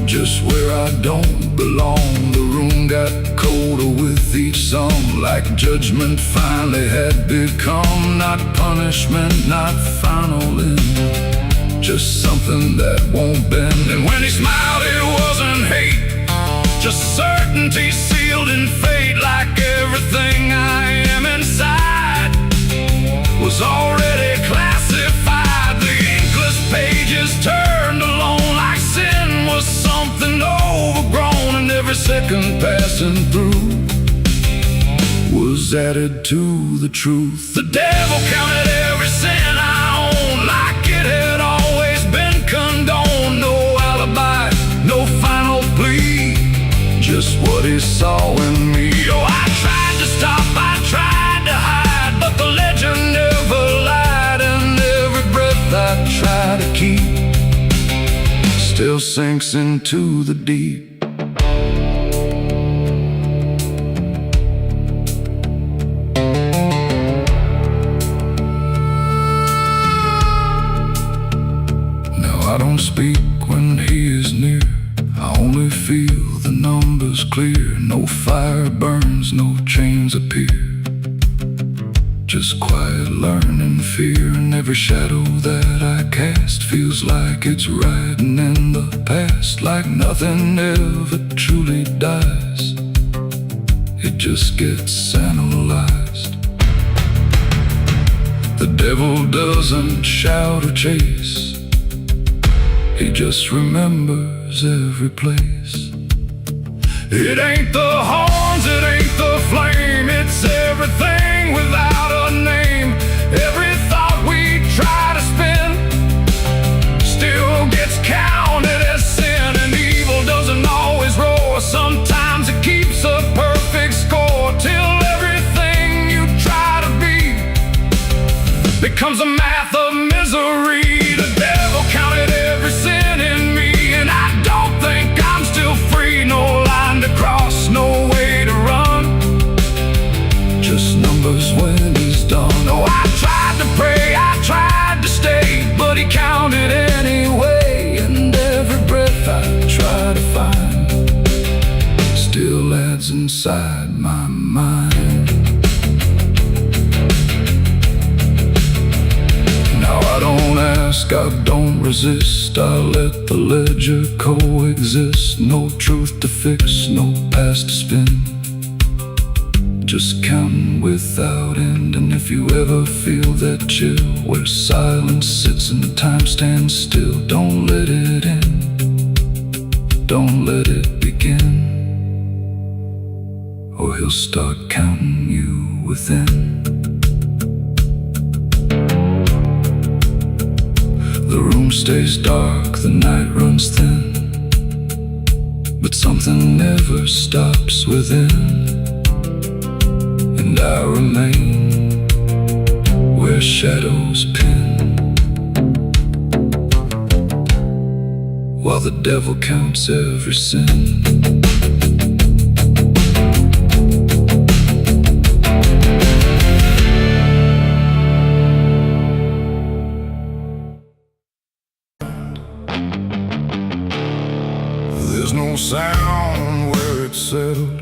just where I don't belong. The room got colder with each song, like judgment finally had become. Not punishment, not final end, just something that won't bend. And when he smiled it wasn't hate, just certainty sealed in fate. Like everything I am inside was already classified. The inkless pages turned alone, like sin was something overgrown. And every second passing through was added to the truth. The devil counted every sin I owned, like it had always been condoned. No alibi, no final plea, just what he saw in me. Oh, I tried to stop, I tried to hide, but the legend never lied, and every breath I try to keep still sinks into the deep. I don't speak when he is near, I only feel the numbers clear. No fire burns, no chains appear, just quiet learning fear. And every shadow that I cast feels like it's riding in the past, like nothing ever truly dies, it just gets analyzed. The devil doesn't shout or chase, he just remembers every place. It ain't the horns, it ain't the flame, it's everything without a name. Every thought we try to spin still gets counted as sin. And evil doesn't always roar, sometimes it keeps a perfect score, till everything you try to be becomes a math of misery. The devil counted every sin in me, and I don't think I'm still free. No line to cross, no way to run, just numbers when he's done. Oh, I tried to pray, I tried to stay, but he counted anyway. And every breath I try to find still adds inside my mind. I don't ask, I don't resist, I let the ledger coexist. No truth to fix, no past to spin, just counting without end. And if you ever feel that chill where silence sits and time stands still, don't let it in, don't let it begin, or he'll start counting you within. The room stays dark, the night runs thin, but something never stops within. And I remain where shadows pin, while the devil counts every sin. There's no sound where it settled,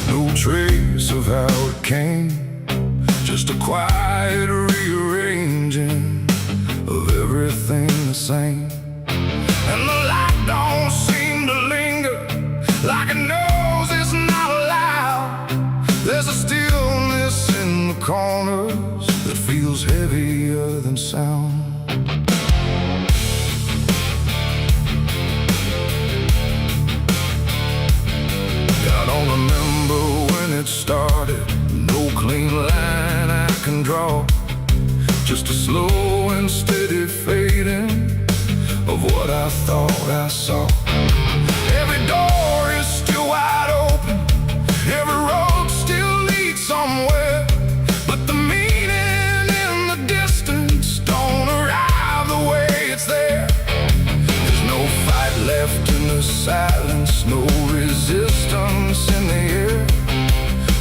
no trace of how it came, just a quiet rearranging of everything the same. And the light don't seem to linger, like it knows it's not allowed. There's a stillness in the corners that feels heavier than sound. I don't remember when it started, no clean line I can draw, just a slow and steady fading of what I thought I saw. Every door is still wide open, every road still leads somewhere, but the meaning in the distance don't arrive the way it's there. There's no fight left in the silence, no resistance in the air,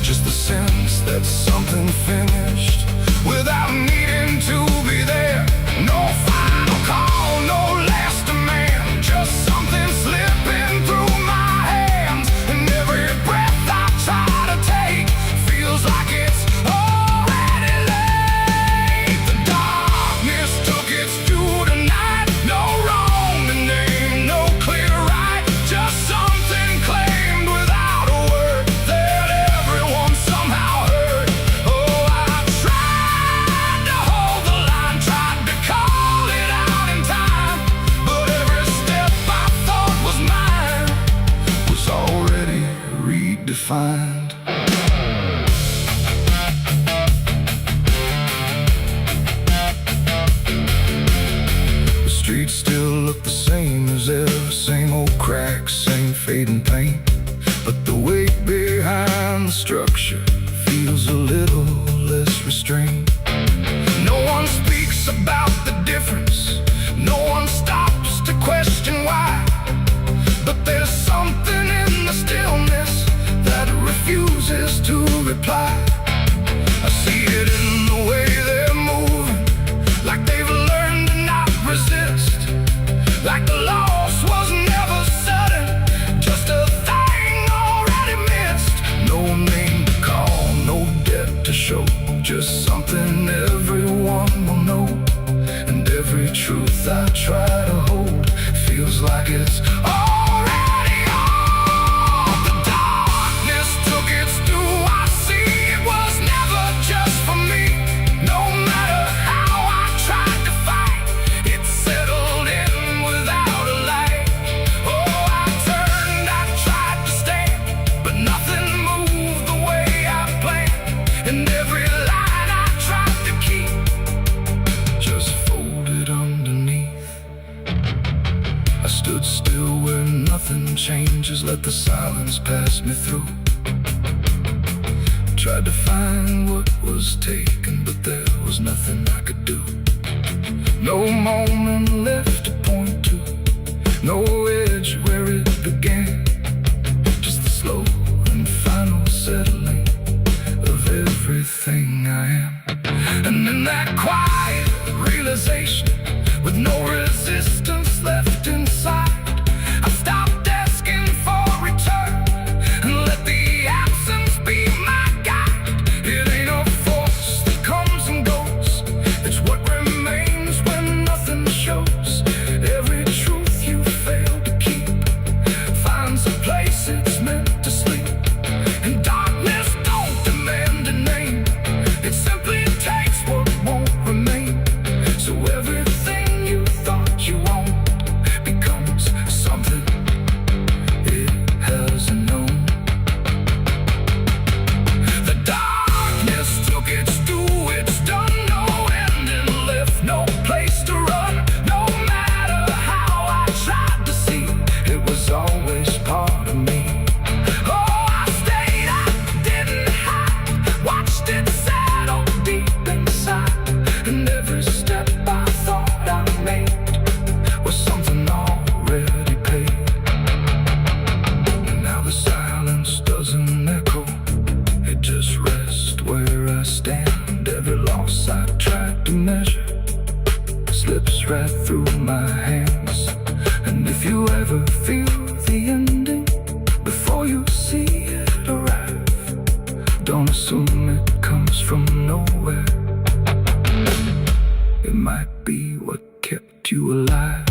just the sense that something finished without needing to be there. No final call, no last demand, just something slipping through my hands. And every breath I try to take feels like it's already late. The darkness took its due tonight, no wrong to name, no clear right, just something claimed without a word that everyone somehow heard. Oh, I tried to hold the line, tried to call it out in time, but every step I thought was mine was already redefined. The streets still look the same as ever, same old cracks, same fading paint, but the weight behind the structure feels a little less restrained. No one speaks about the difference, no one stops to question why, but there's something in the stillness that refuses to reply. I see it in the way they're moving, like they've learned to not resist, like the loss was never sudden, just a thing already missed. No name to call, no debt to show, just something everyone will know. And every truth I try to hold feels like it's already old. The darkness took its due. I see it was never just for me. No matter how I tried to fight, it settled in without a light. Oh, I turned, I tried to stand, but nothing moved the way I planned. And every line I tried to keep just folded underneath. I stood still where nothing changes, let the silence pass me through. Tried to find what was taken, but there was nothing I could do. No moment left to point to, no edge where it began, just the slow and final settling of everything I am. And in that quiet realization, with no resistance left inside, I stopped asking for return and let the absence be my guide. It ain't a force that comes and goes, it's what remains when nothing shows. Every truth you fail to keep finds a place it's meant to sleep. And darkness don't demand a name, it simply takes what won't remain. So everything you thought you owned becomes something it hasn't known. The darkness took its due, it's done, no ending left, no place to run. No matter how I tried to see, it was always part of me. Oh, I stayed, I didn't hide, watched it settle deep inside. And every step I thought I made was something already paid. And now the silence doesn't echo, it just rests where I stand. Every loss I tried to measure slips right through my hands. And if you ever feel the ending before you see it arrive, don't assume it comes from nowhere. It might be what kept you alive.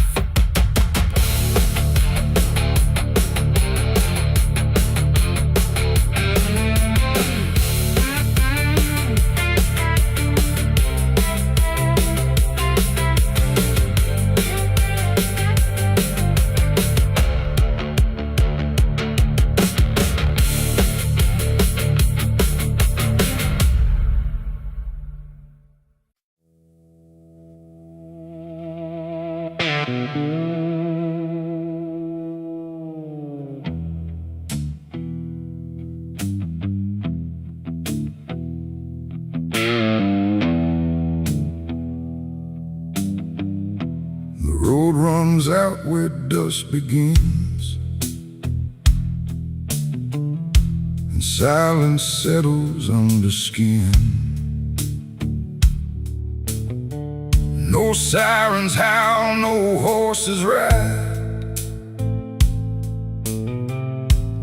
The road runs out where dusk begins, and silence settles under skin. No sirens howl, no horses ride,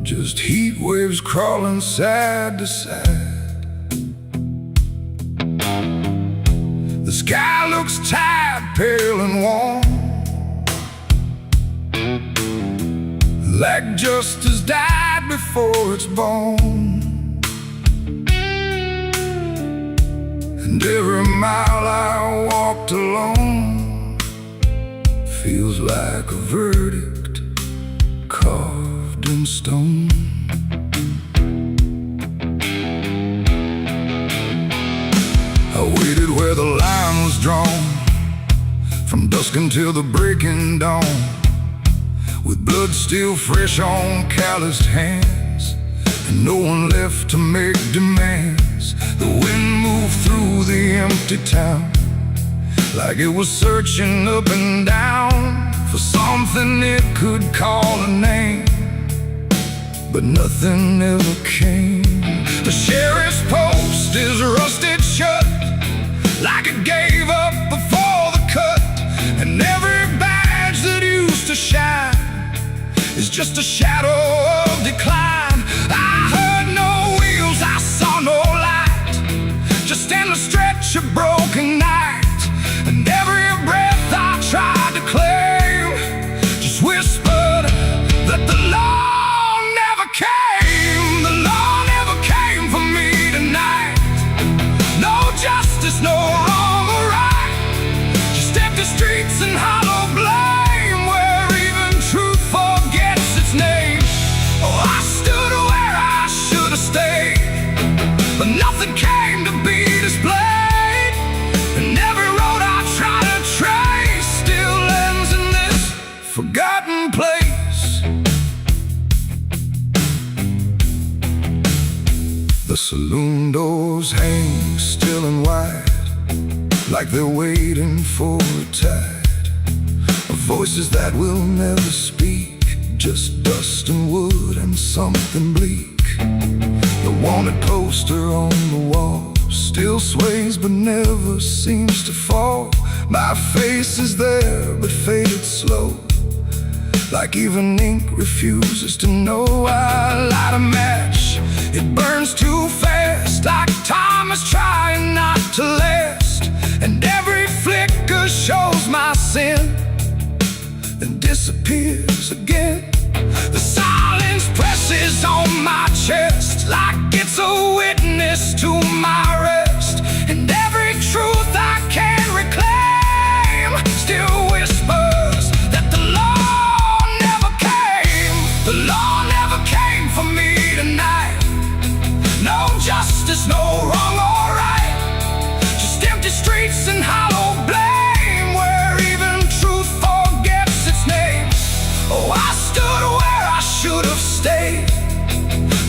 just heat waves crawling side to side. The sky looks tired, pale and warm, like justice died before it's born. And every mile I walked alone feels like a verdict carved in stone. I waited where the line was drawn, from dusk until the breaking dawn, with blood still fresh on calloused hands. no one left to make demands. The wind moved through the empty town like it was searching up and down for something it could call a name, but nothing ever came. The sheriff's post is rusted shut like it gave up before the cut, and every badge that used to shine is just a shadow of decline. I heard no wheels, I saw no light, just endless stretch of broken night. And every breath I tried to claim just whispered that the law never came. The law never came for me tonight. No justice, no wrong or right, just empty streets and hollow blame where even truth forgets its name. Oh, I stood where I should have stayed, but nothing came to be displayed. And every road I try to trace still ends in this forgotten place. The saloon doors hang still and wide, like they're waiting for a tide of voices that will never speak, just dust and wood and something bleak. The wanted poster on the wall still sways but never seems to fall. My face is there but faded slow, like even ink refuses to know. I light a match, it burns too fast, like time is trying not to last. And every flicker shows my sin, then disappears again. The silence presses on my chest like it's a witness to my rest. And every truth I can't reclaim still whispers that the law never came. The law never came for me tonight. No justice, no wrong or right, just empty streets and hollow blame where even truth forgets its name. Oh, I stood where I should have stayed,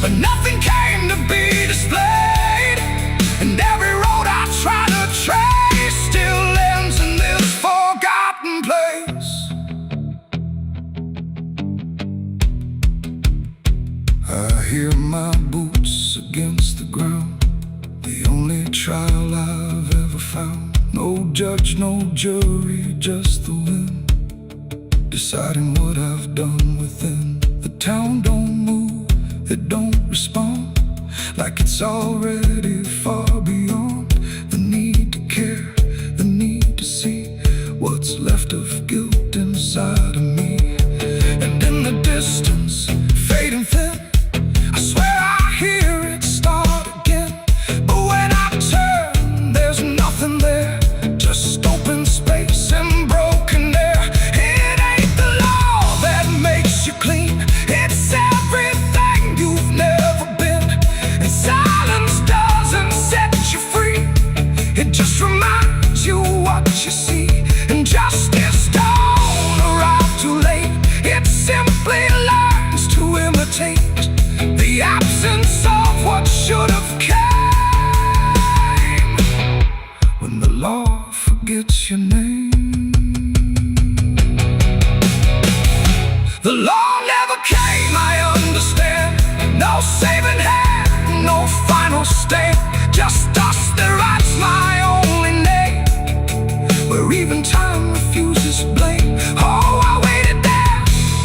but nothing came to be displayed. And every road I try to trace still ends in this forgotten place. I hear my boots against the ground, the only trial I've ever found. No judge, no jury, just the wind deciding what I've done within. The town don't move, it don't respond, like it's already far beyond the need to care, the need to see what's left of guilt inside of me. And in the distance, fading thin, I swear I hear it start again. But when I turn, there's nothing there, just open space and broken air. It ain't the law that makes you clean, it's everything you've never been. And silence doesn't set you free, it just reminds you what you see. And justice don't arrive too late, it simply learns to imitate the absence of what should have came. When the law forgets your name. The law never came, I understand. No saving hand, no final stand, just dust that writes my only name, where even time refuses blame. Oh, I waited there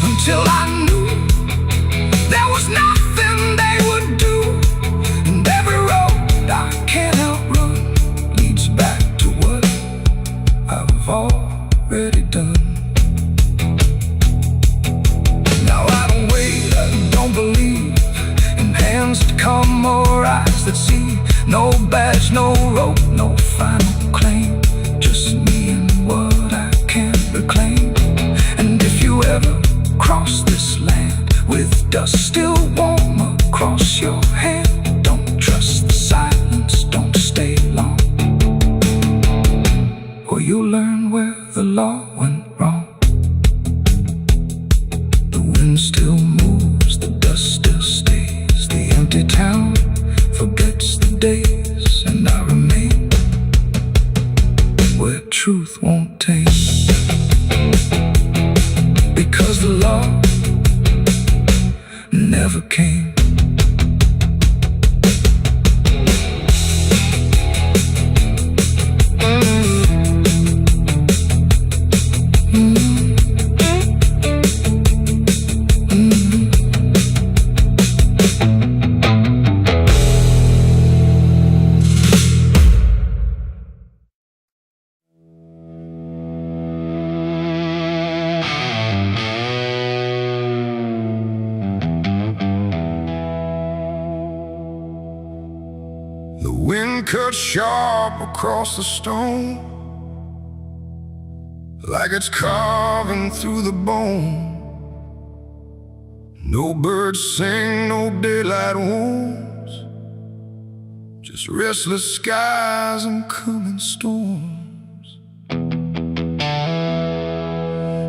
until I knew there was nothing they would do. And every road I can't outrun leads back to what I've already done. Now I don't wait, I don't believe in hands that come or eyes that see. No badge, no rope, no final claim, just me and what I can't reclaim. And if you ever cross this land with dust still warm across your hand, don't trust the silence, don't stay long, or you'll learn where the law went wrong. The wind still moves, the dust still stays, the empty empty town forgets the days, and I remain where truth won't tame. Because the law never came. The wind cut sharp across the stone, like it's carving through the bone. No birds sing, no daylight wounds, just restless skies and coming storms.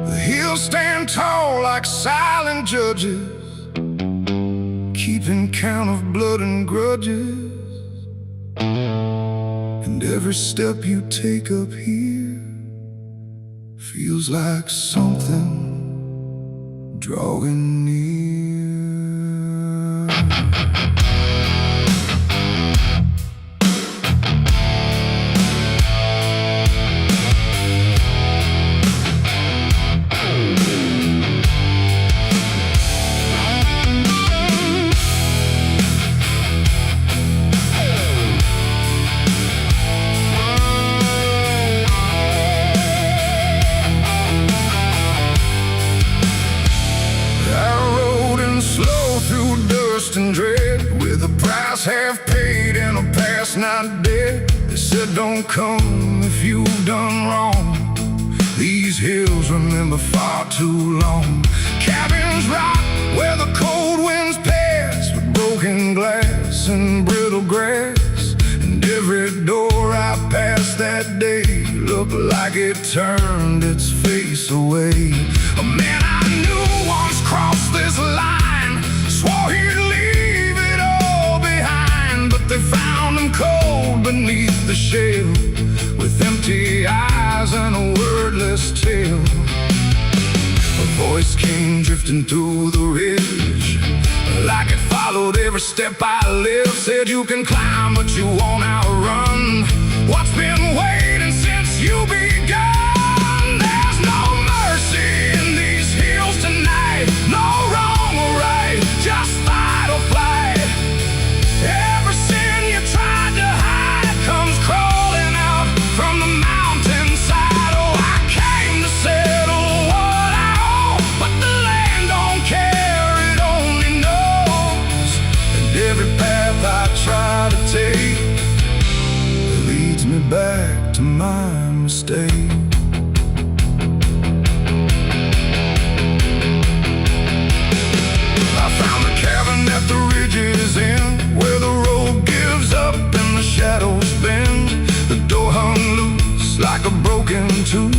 The hills stand tall like silent judges, keeping count of blood and grudges. And every step you take up here feels like something drawing near. And dread, with a price half paid and a past not dead. They said don't come if you've done wrong. These hills remember far too long. Cabins rock where the cold winds pass, with broken glass and brittle grass. And every door I passed that day looked like it turned its face away. A man I knew once crossed this line, swore he'd leave it all behind, but they found him cold beneath the shell, with empty eyes and a wordless tale. A voice came drifting through the ridge, like it followed every step I lived. Said you can climb but you won't outrun what's been waiting since you begun. There's no mercy in these hills tonight, no wrong or right, just fight or flight. Every sin you tried to hide comes crawling out from the mountainside. Oh, I came to settle what I owe, but the land don't care, it only knows. And every path I try to take leads me back to my mistake. At the ridge's end, where the road gives up and the shadows bend, the door hung loose like a broken tooth,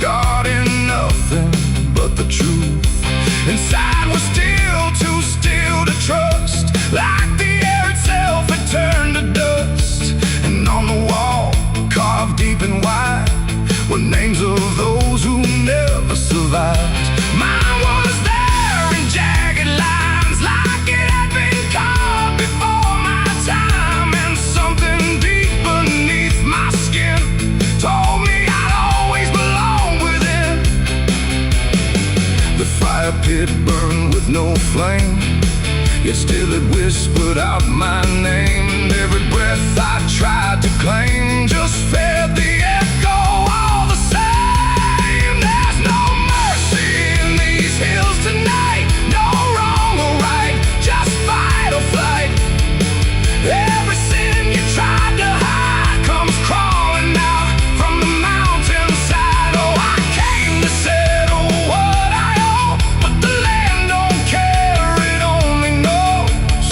guarding nothing but the truth. Inside was still too still to trust, like the air itself had turned to dust. And on the wall, carved deep and wide, were names of those who never survived. Mine was there in jagged lines, like it had been carved before my time. And something deep beneath my skin told me I'd always belong within. The fire pit burned with no flame, yet still it whispered out my name. And every breath I tried to claim just fed the echo all the same. There's no mercy in these hills tonight, no wrong or right, just fight or flight. Every sin you tried to hide comes crawling out from the mountainside. Oh, I came to settle what I owe, but the land don't care, it only knows.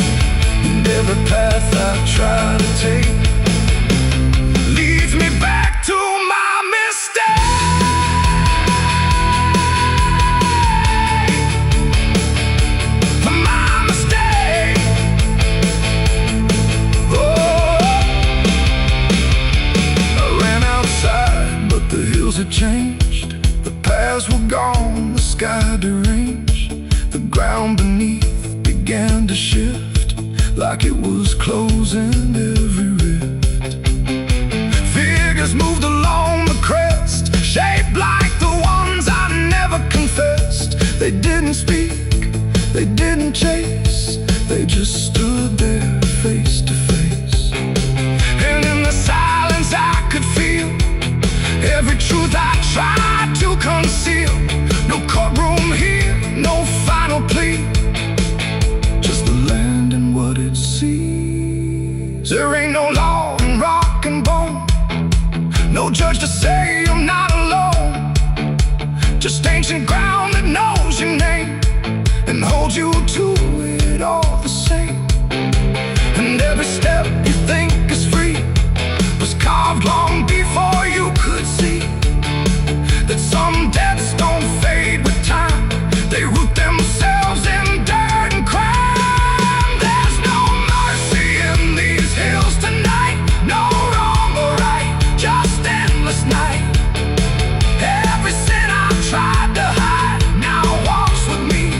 And every path I try to take leads me back to like it was closing every rift. Figures moved along the crest, shaped like the ones I never confessed. They didn't speak, they didn't chase, they just stood there face to face. And in the silence I could feel every truth I tried to conceal. No courtroom here, no final plea, just the land and what it sees. There ain't no law in rock and bone, no judge to say I'm not alone. Just ancient ground that knows your name and holds you to it all the same. And every step you think is free was carved long before you could see that some debts don't fade with time, they root themselves in dirt and crime. There's no mercy in these hills tonight, no wrong or right, just endless night. Every sin I've tried to hide now walks with me,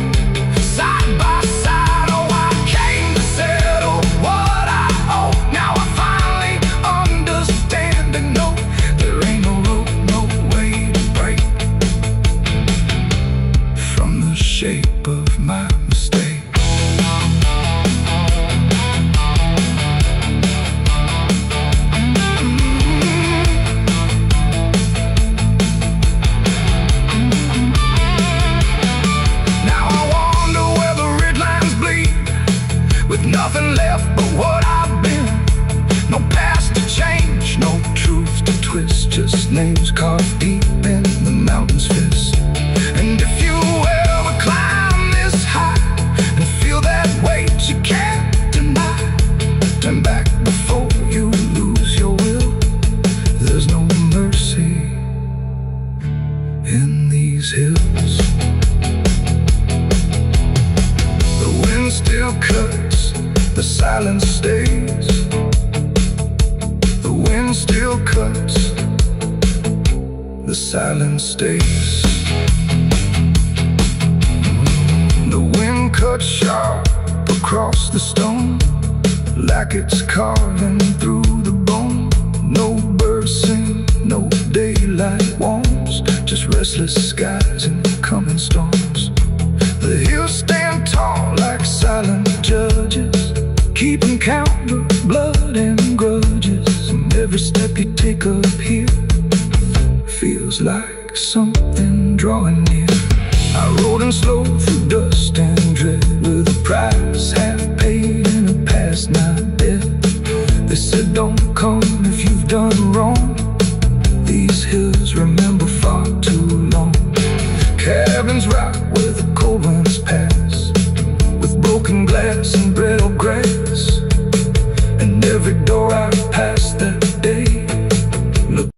side by side. Oh, I came to settle what I owe. Now I finally understand and know there ain't no rope, no way to break from the shape of my mistake. Now I wonder where the red lines bleed, with nothing left but what I've been. No past to change, no truth to twist, just names carved deep in the mountain's fist. And if you ever climb this high and feel that weight you can't deny, turn back before you lose your will. There's no mercy in these hills. The wind still cuts, the silence stays. The wind still cuts, the silence stays. The wind cuts sharp across the stone, like it's carving through the bone. No birds sing, no daylight warms, just restless skies and coming storms. The hills stand tall like silent judges, keeping count of blood and grudges. And every step you take up here feels like something drawing near. I rode in slow through dust and dread, with a price half paid and a past not dead. They said don't come if you've done wrong, these hills remember far too long. Cabins rock where the cold winds pass, with broken glass and brittle grass. And every door I've passed that day looked.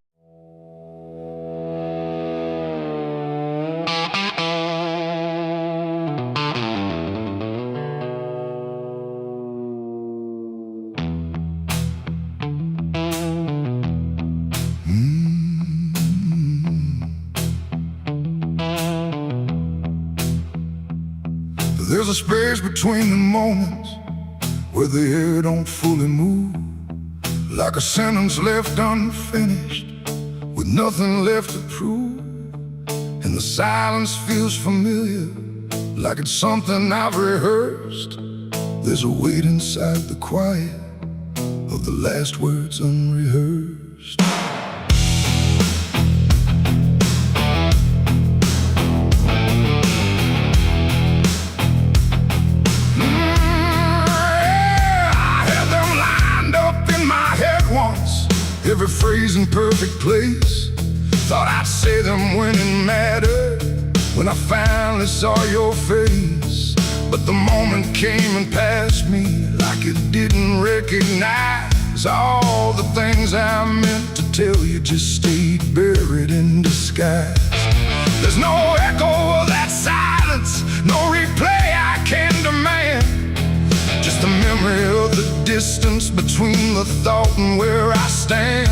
There's a space between the moments where the air don't fully move, like a sentence left unfinished with nothing left to prove. And the silence feels familiar, like it's something I've rehearsed. There's a weight inside the quiet of the last words unrehearsed. Every phrase in perfect place, thought I'd say them when it mattered, when I finally saw your face. But the moment came and passed me like it didn't recognize all the things I meant to tell you just stayed buried in disguise. There's no echo of that silence, no replay I can demand, just a memory of the distance between the thought and where I stand.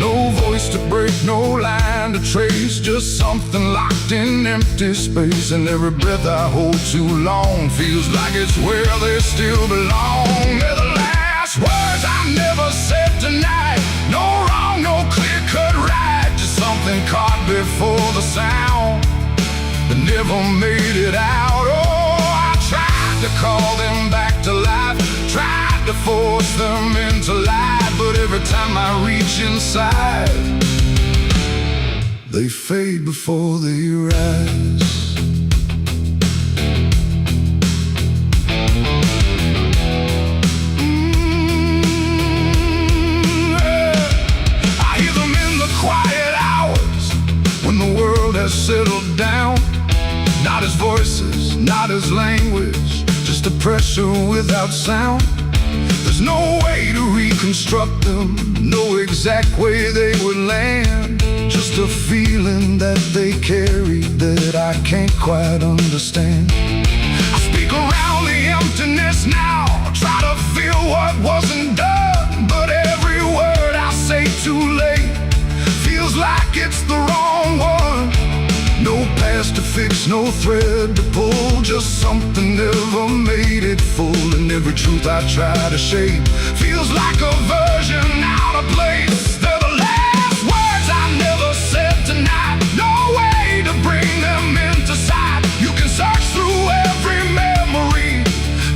No voice to break, no line to trace, just something locked in empty space. And every breath I hold too long feels like it's where they still belong. They're the last words I never said tonight. No wrong, no clear-cut right, just something caught before the sound that never made it out. Oh, I tried to call them back to life, tried to force them into light, but every time I reach inside, they fade before they rise. I hear them in the quiet hours when the world has settled down. Not as voices, not as language, just a pressure without sound. There's no way to reconstruct them, no exact way they would land. Just a feeling that they carry that I can't quite understand. I speak around the emptiness now, try to feel what wasn't done, but every word I say too late feels like it's the wrong one. No past to fix, no thread to pull, just something never made it full. And every truth I try to shape feels like a version out of place. They're the last words I never said tonight. No way to bring them into sight. You can search through every memory,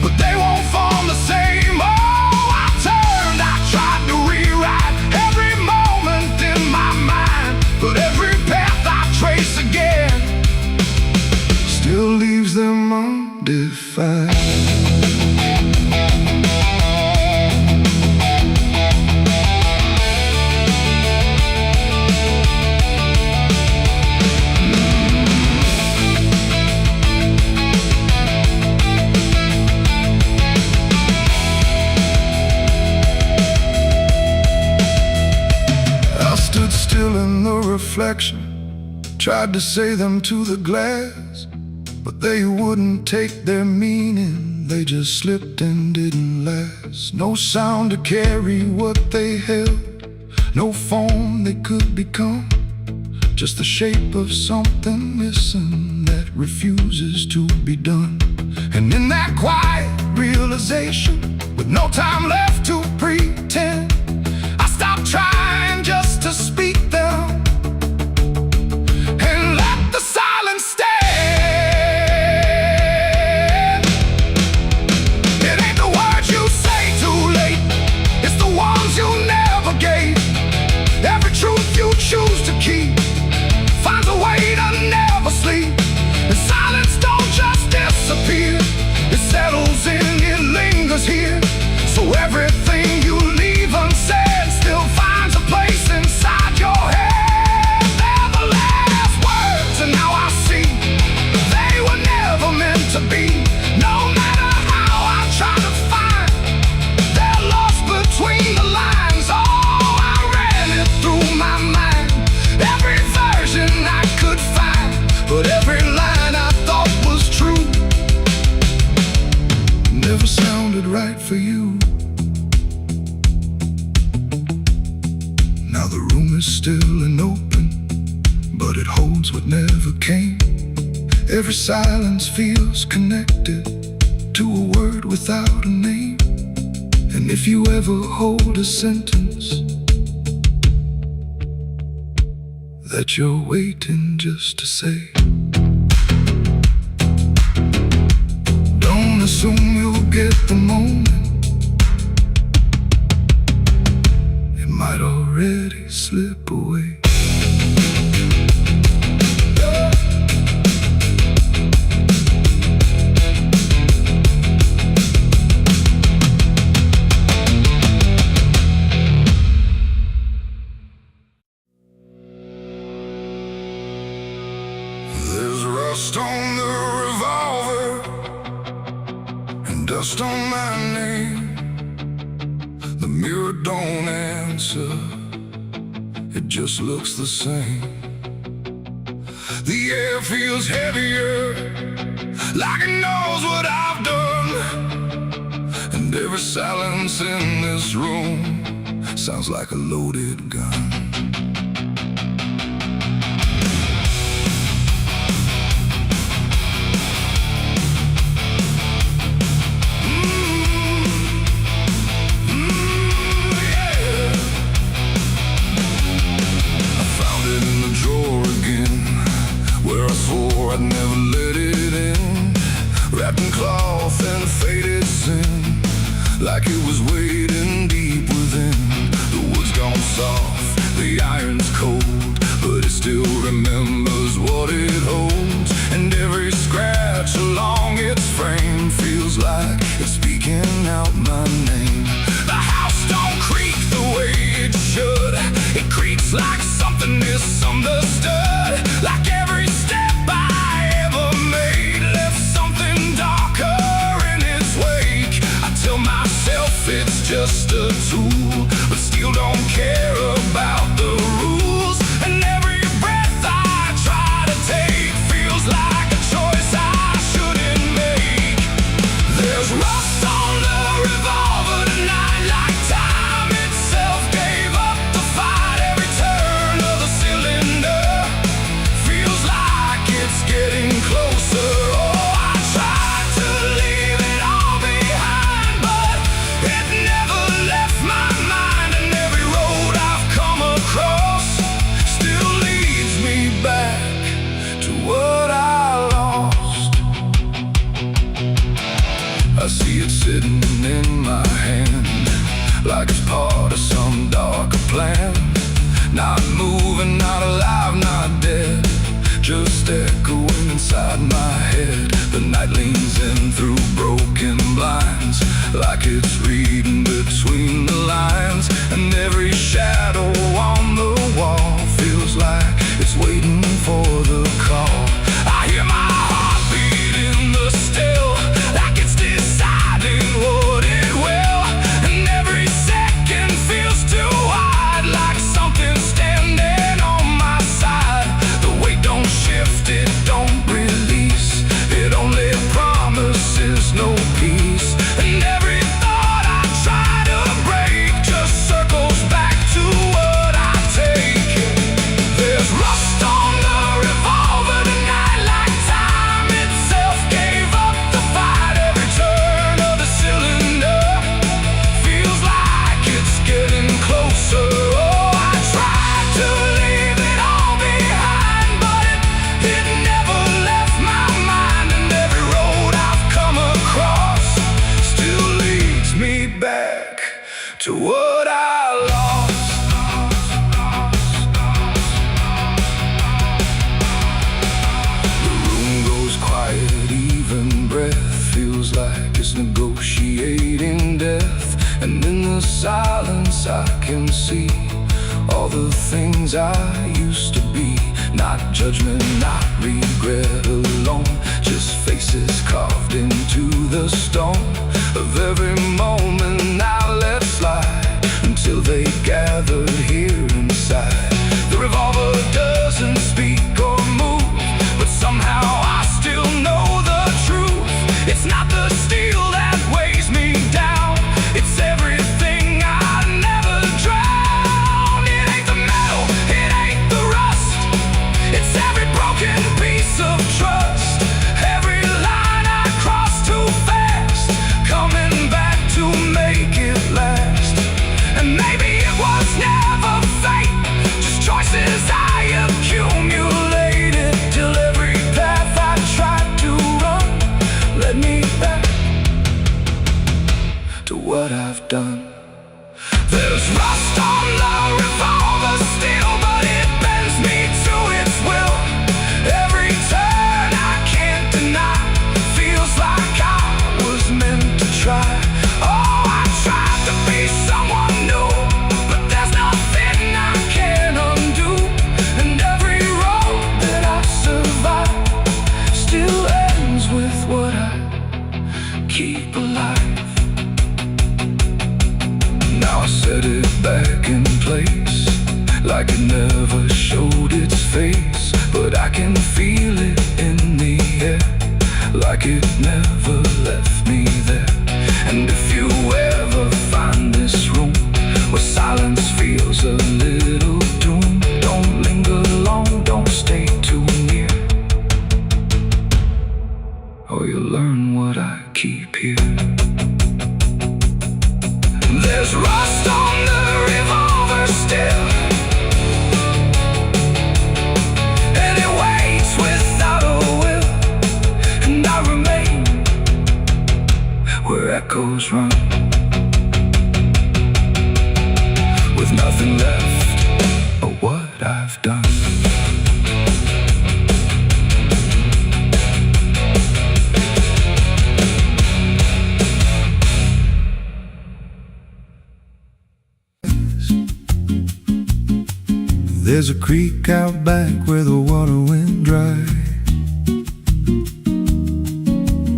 but they won't form the same. Oh, I turned, I tried to rewrite every moment in my mind, but every path I trace again still leaves them undefined. I stood still in the reflection, tried to say them to the glass, but they wouldn't take their meaning, they just slipped and didn't last. No sound to carry what they held, no form they could become, just the shape of something missing that refuses to be done. And in that quiet realization, with no time left to pretend, I stopped trying just to speak them and let the silence stand. It ain't the words you say too late, it's the ones you never gave. Every truth you choose to keep finds a way to never sleep. And silence don't just disappear, it settles in, it lingers here. So everything you leave unsaid still finds a place inside your head. They're the last words, and now I see they were never meant to be. No matter how I try to find, they're lost between the lines. Oh, I ran it through my mind, every version I could find, but every line I thought was true never sounded right for you. Now the room is still and open, but it holds what never came. Every silence feels connected to a word without a name. And if you ever hold a sentence that you're waiting just to say, don't assume you'll get the moment, it might already slip away. There's rust on the revolver and dust on my name. The mirror don't answer, it just looks the same. The air feels heavier, like it knows what I've done. And every silence in this room sounds like a loaded gun. like it was waiting deep within. The wood's gone soft, the iron's cold, but it still remembers what it holds. And every scratch along its frame feels like it's speaking out my name. The house don't creak the way it should. It creaks like something misunderstood. Like every step I ever made left something darker in its wake. I tell myself it's just a tool, but still don't care about the rules. And every breath I try to take feels like a choice I shouldn't make. There's rust on the revolver tonight, like time itself gave up the fight. Every turn of the cylinder feels like it's getting closer. Oh, I tried to leave it all behind, but it never left my mind. And every road I've come across still leads me back to what I lost. I see it sitting in my hand, like it's part of some darker plan. Not moving, not alive, not dead, just echoing inside my head. The night leans in through broken blinds, like it's reading between the lines. And every shadow on the wall feels like it's waiting for the call. I hear my heart beat in the still, like it's deciding what it will. And every second feels too wide, like something's standing on my side. The weight don't shift, it don't release, it only promises no peace. And every thought I try to break just circles back to what I take. There's rust on the revolver tonight, like time itself gave up the fight. Every turn of the cylinder feels like it's getting closer. Oh, I tried to leave it all behind, but it never left my mind. And every road I've come across still leads me back to what I lost. The room goes quiet, even breath feels like it's negotiating death. And in the silence I can see all the things I used to be. Not judgment, not regret alone, just faces carved into the stone of every moment I let slide, until they gathered here inside. The revolver doesn't speak or move, but somehow I still know the truth. It's not the steel that weighs me down, it's everything I never drowned. It ain't the metal, it ain't the rust, it's every broken piece of trust. Every line I cross too fast, coming back to make it last. And maybe it was never fate, just choices I accumulated, till every path I tried to run led me back to what I've done. There's rust on the revolver still, but it bends me to its will. Every turn I can't deny feels like I was meant to try. Oh, I tried to be someone new, but there's nothing I can undo. And every road that I survive still ends with what I keep alive. Now I set it back in place, like it never showed its face. But I can feel it in the air, like it never left me there. And if you ever find this room where silence feels a little doom, don't linger long, don't stay too near, or you'll learn what I keep here. There's rust on the revolver still, and it waits without a will. And I remain where echoes run. with nothing left but what I've done. There's a creek out back where the water went dry.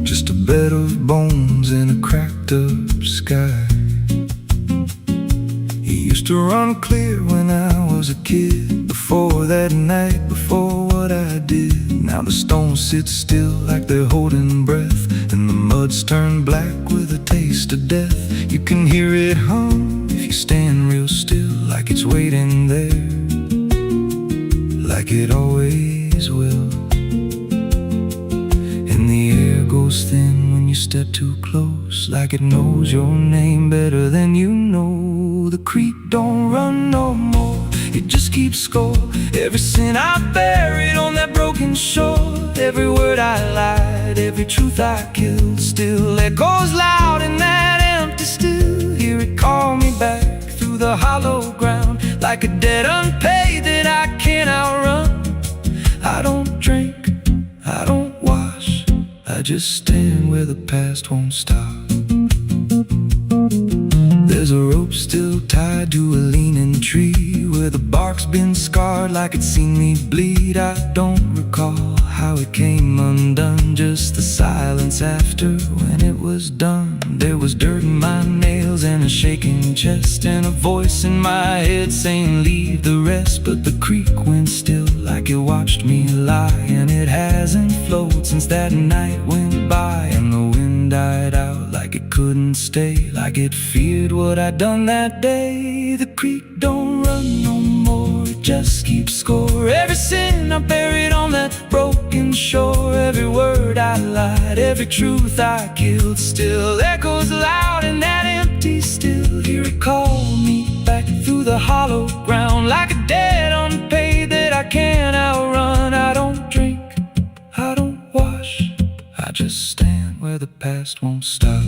Just a bed of bones in a cracked up sky. He used to run clear when I was a kid. Before that night, before what I did. Now the stones sit still like they're holding breath, and the mud's turned black with a taste of death. You can hear it hum if you stand real still, like it's waiting there, like it always will. And the air goes thin when you step too close, like it knows your name better than you know. The creek don't run no more, it just keeps score. Every sin I buried on that broken shore, every word I lied, every truth I killed, still echoes loud in that empty still. Hear it call me back through the hollow ground, like a debt unpaid that I can't outrun. I don't drink, I don't wash, I just stand where the past won't stop. There's a rope still tied to a leaning tree, where the bark's been scarred like it's seen me bleed. I don't recall how it came undone, just the silence after when it was done. There was dirt in my nails and a shaking chest, and a voice in my head saying leave the rest. But the creek went still like it watched me lie, and it hasn't flowed since that night went by. And the wind died out like it couldn't stay, like it feared what I'd done that day. The creek don't run no more, it just keeps score. Every sin I buried on that broken shore, every word I lied, every truth I killed, still echoes loud in that empty still. Hear it call me back through the hollow ground, like a debt unpaid that I can't outrun. I don't drink, I don't wash, I just stand where the past won't stop.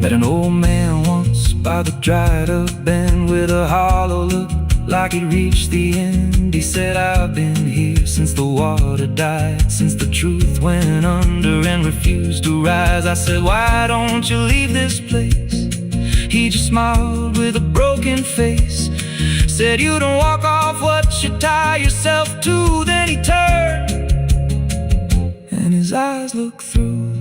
Met an old man once by the dried up bend, with a hollow look like he'd reached the end. He said, I've been here since the water died, since the truth went under and refused to rise. I said, why don't you leave this place? He just smiled with a broken face, said, you don't walk off what you tie yourself to. Then he turned and his eyes looked through,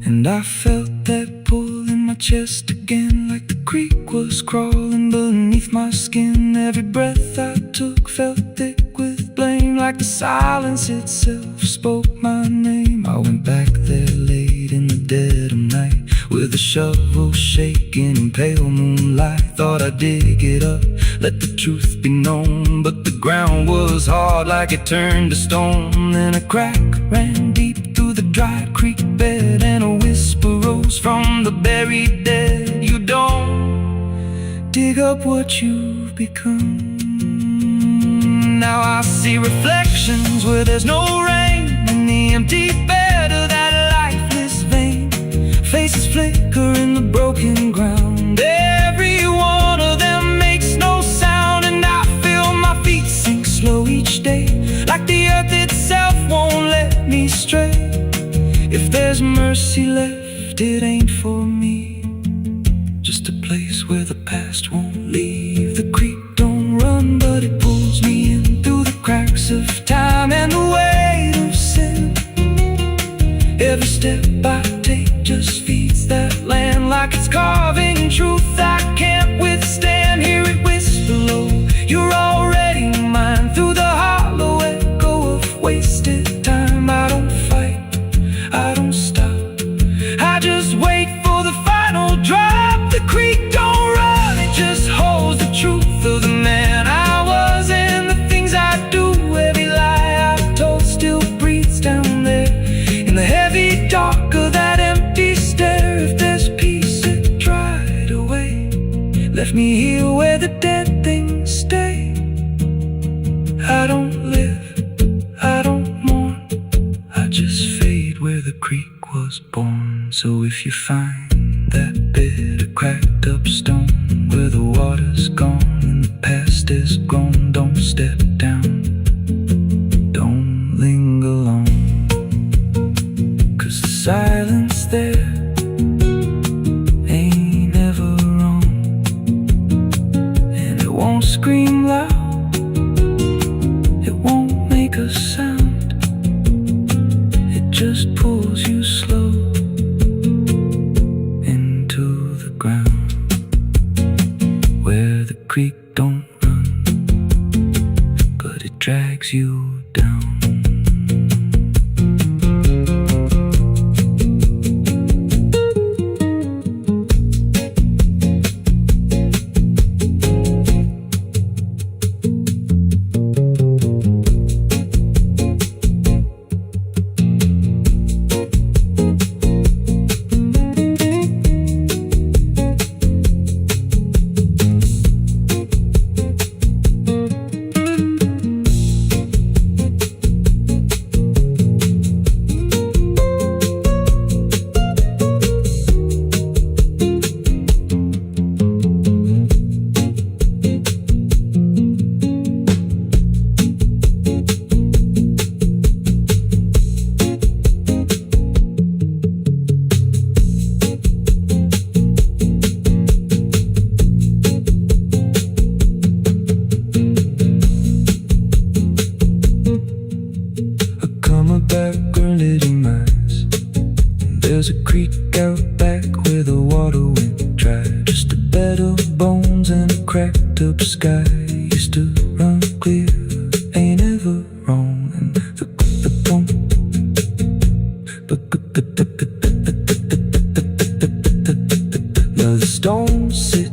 and I felt that pull in my chest again, like the creek was crawling beneath my skin. Every breath I took felt thick with blame, like the silence itself spoke my name. I went back there late in the dead of night, with a shovel shaking in pale moonlight. Thought I'd dig it up, let the truth be known, but the ground was hard like it turned to stone. Then a crack ran deep through the dry creek bed, and a whisper rose from the buried dead. You don't dig up what you've become. Now I see reflections where there's no rain, in the empty bed of that lifeless vein. Faces flicker in the broken ground, every one of them makes no sound. And I feel my feet sink slow each day, like the earth itself won't let me stray. If there's mercy left, it ain't for me, just a place where the past won't leave. The creek don't run, but it pulls me in through the cracks of time and the weight of sin. Every step I take just feeds that land, like it's carving truth I can't withstand. Hear it whisper low, you're already mine, through the hollow echo of wasted time. I don't fight, I don't stop, I just wait for the final drop. The creek don't run, it just holds the truth of the man I was and the things I do. Every lie I told still breathes down there in the heavy dark of that empty stare. If there's peace, it dried away, left me here where the dead things stay. I don't live, I don't mourn, I just fade where the creek was born. So if you find that bit of cracked up stone where the water's gone and the past is grown. Don't step down, don't linger long, 'cause the silence there ain't ever wrong, and it won't scream loud, it won't make a sound, it just pulls you slow into the ground, where the creek don't run, but it drags you down. Back early demise. There's a creek out back where the water went dry. Just a bed of bones and a cracked up sky. Used to run clear, ain't ever wrong. And the stones sit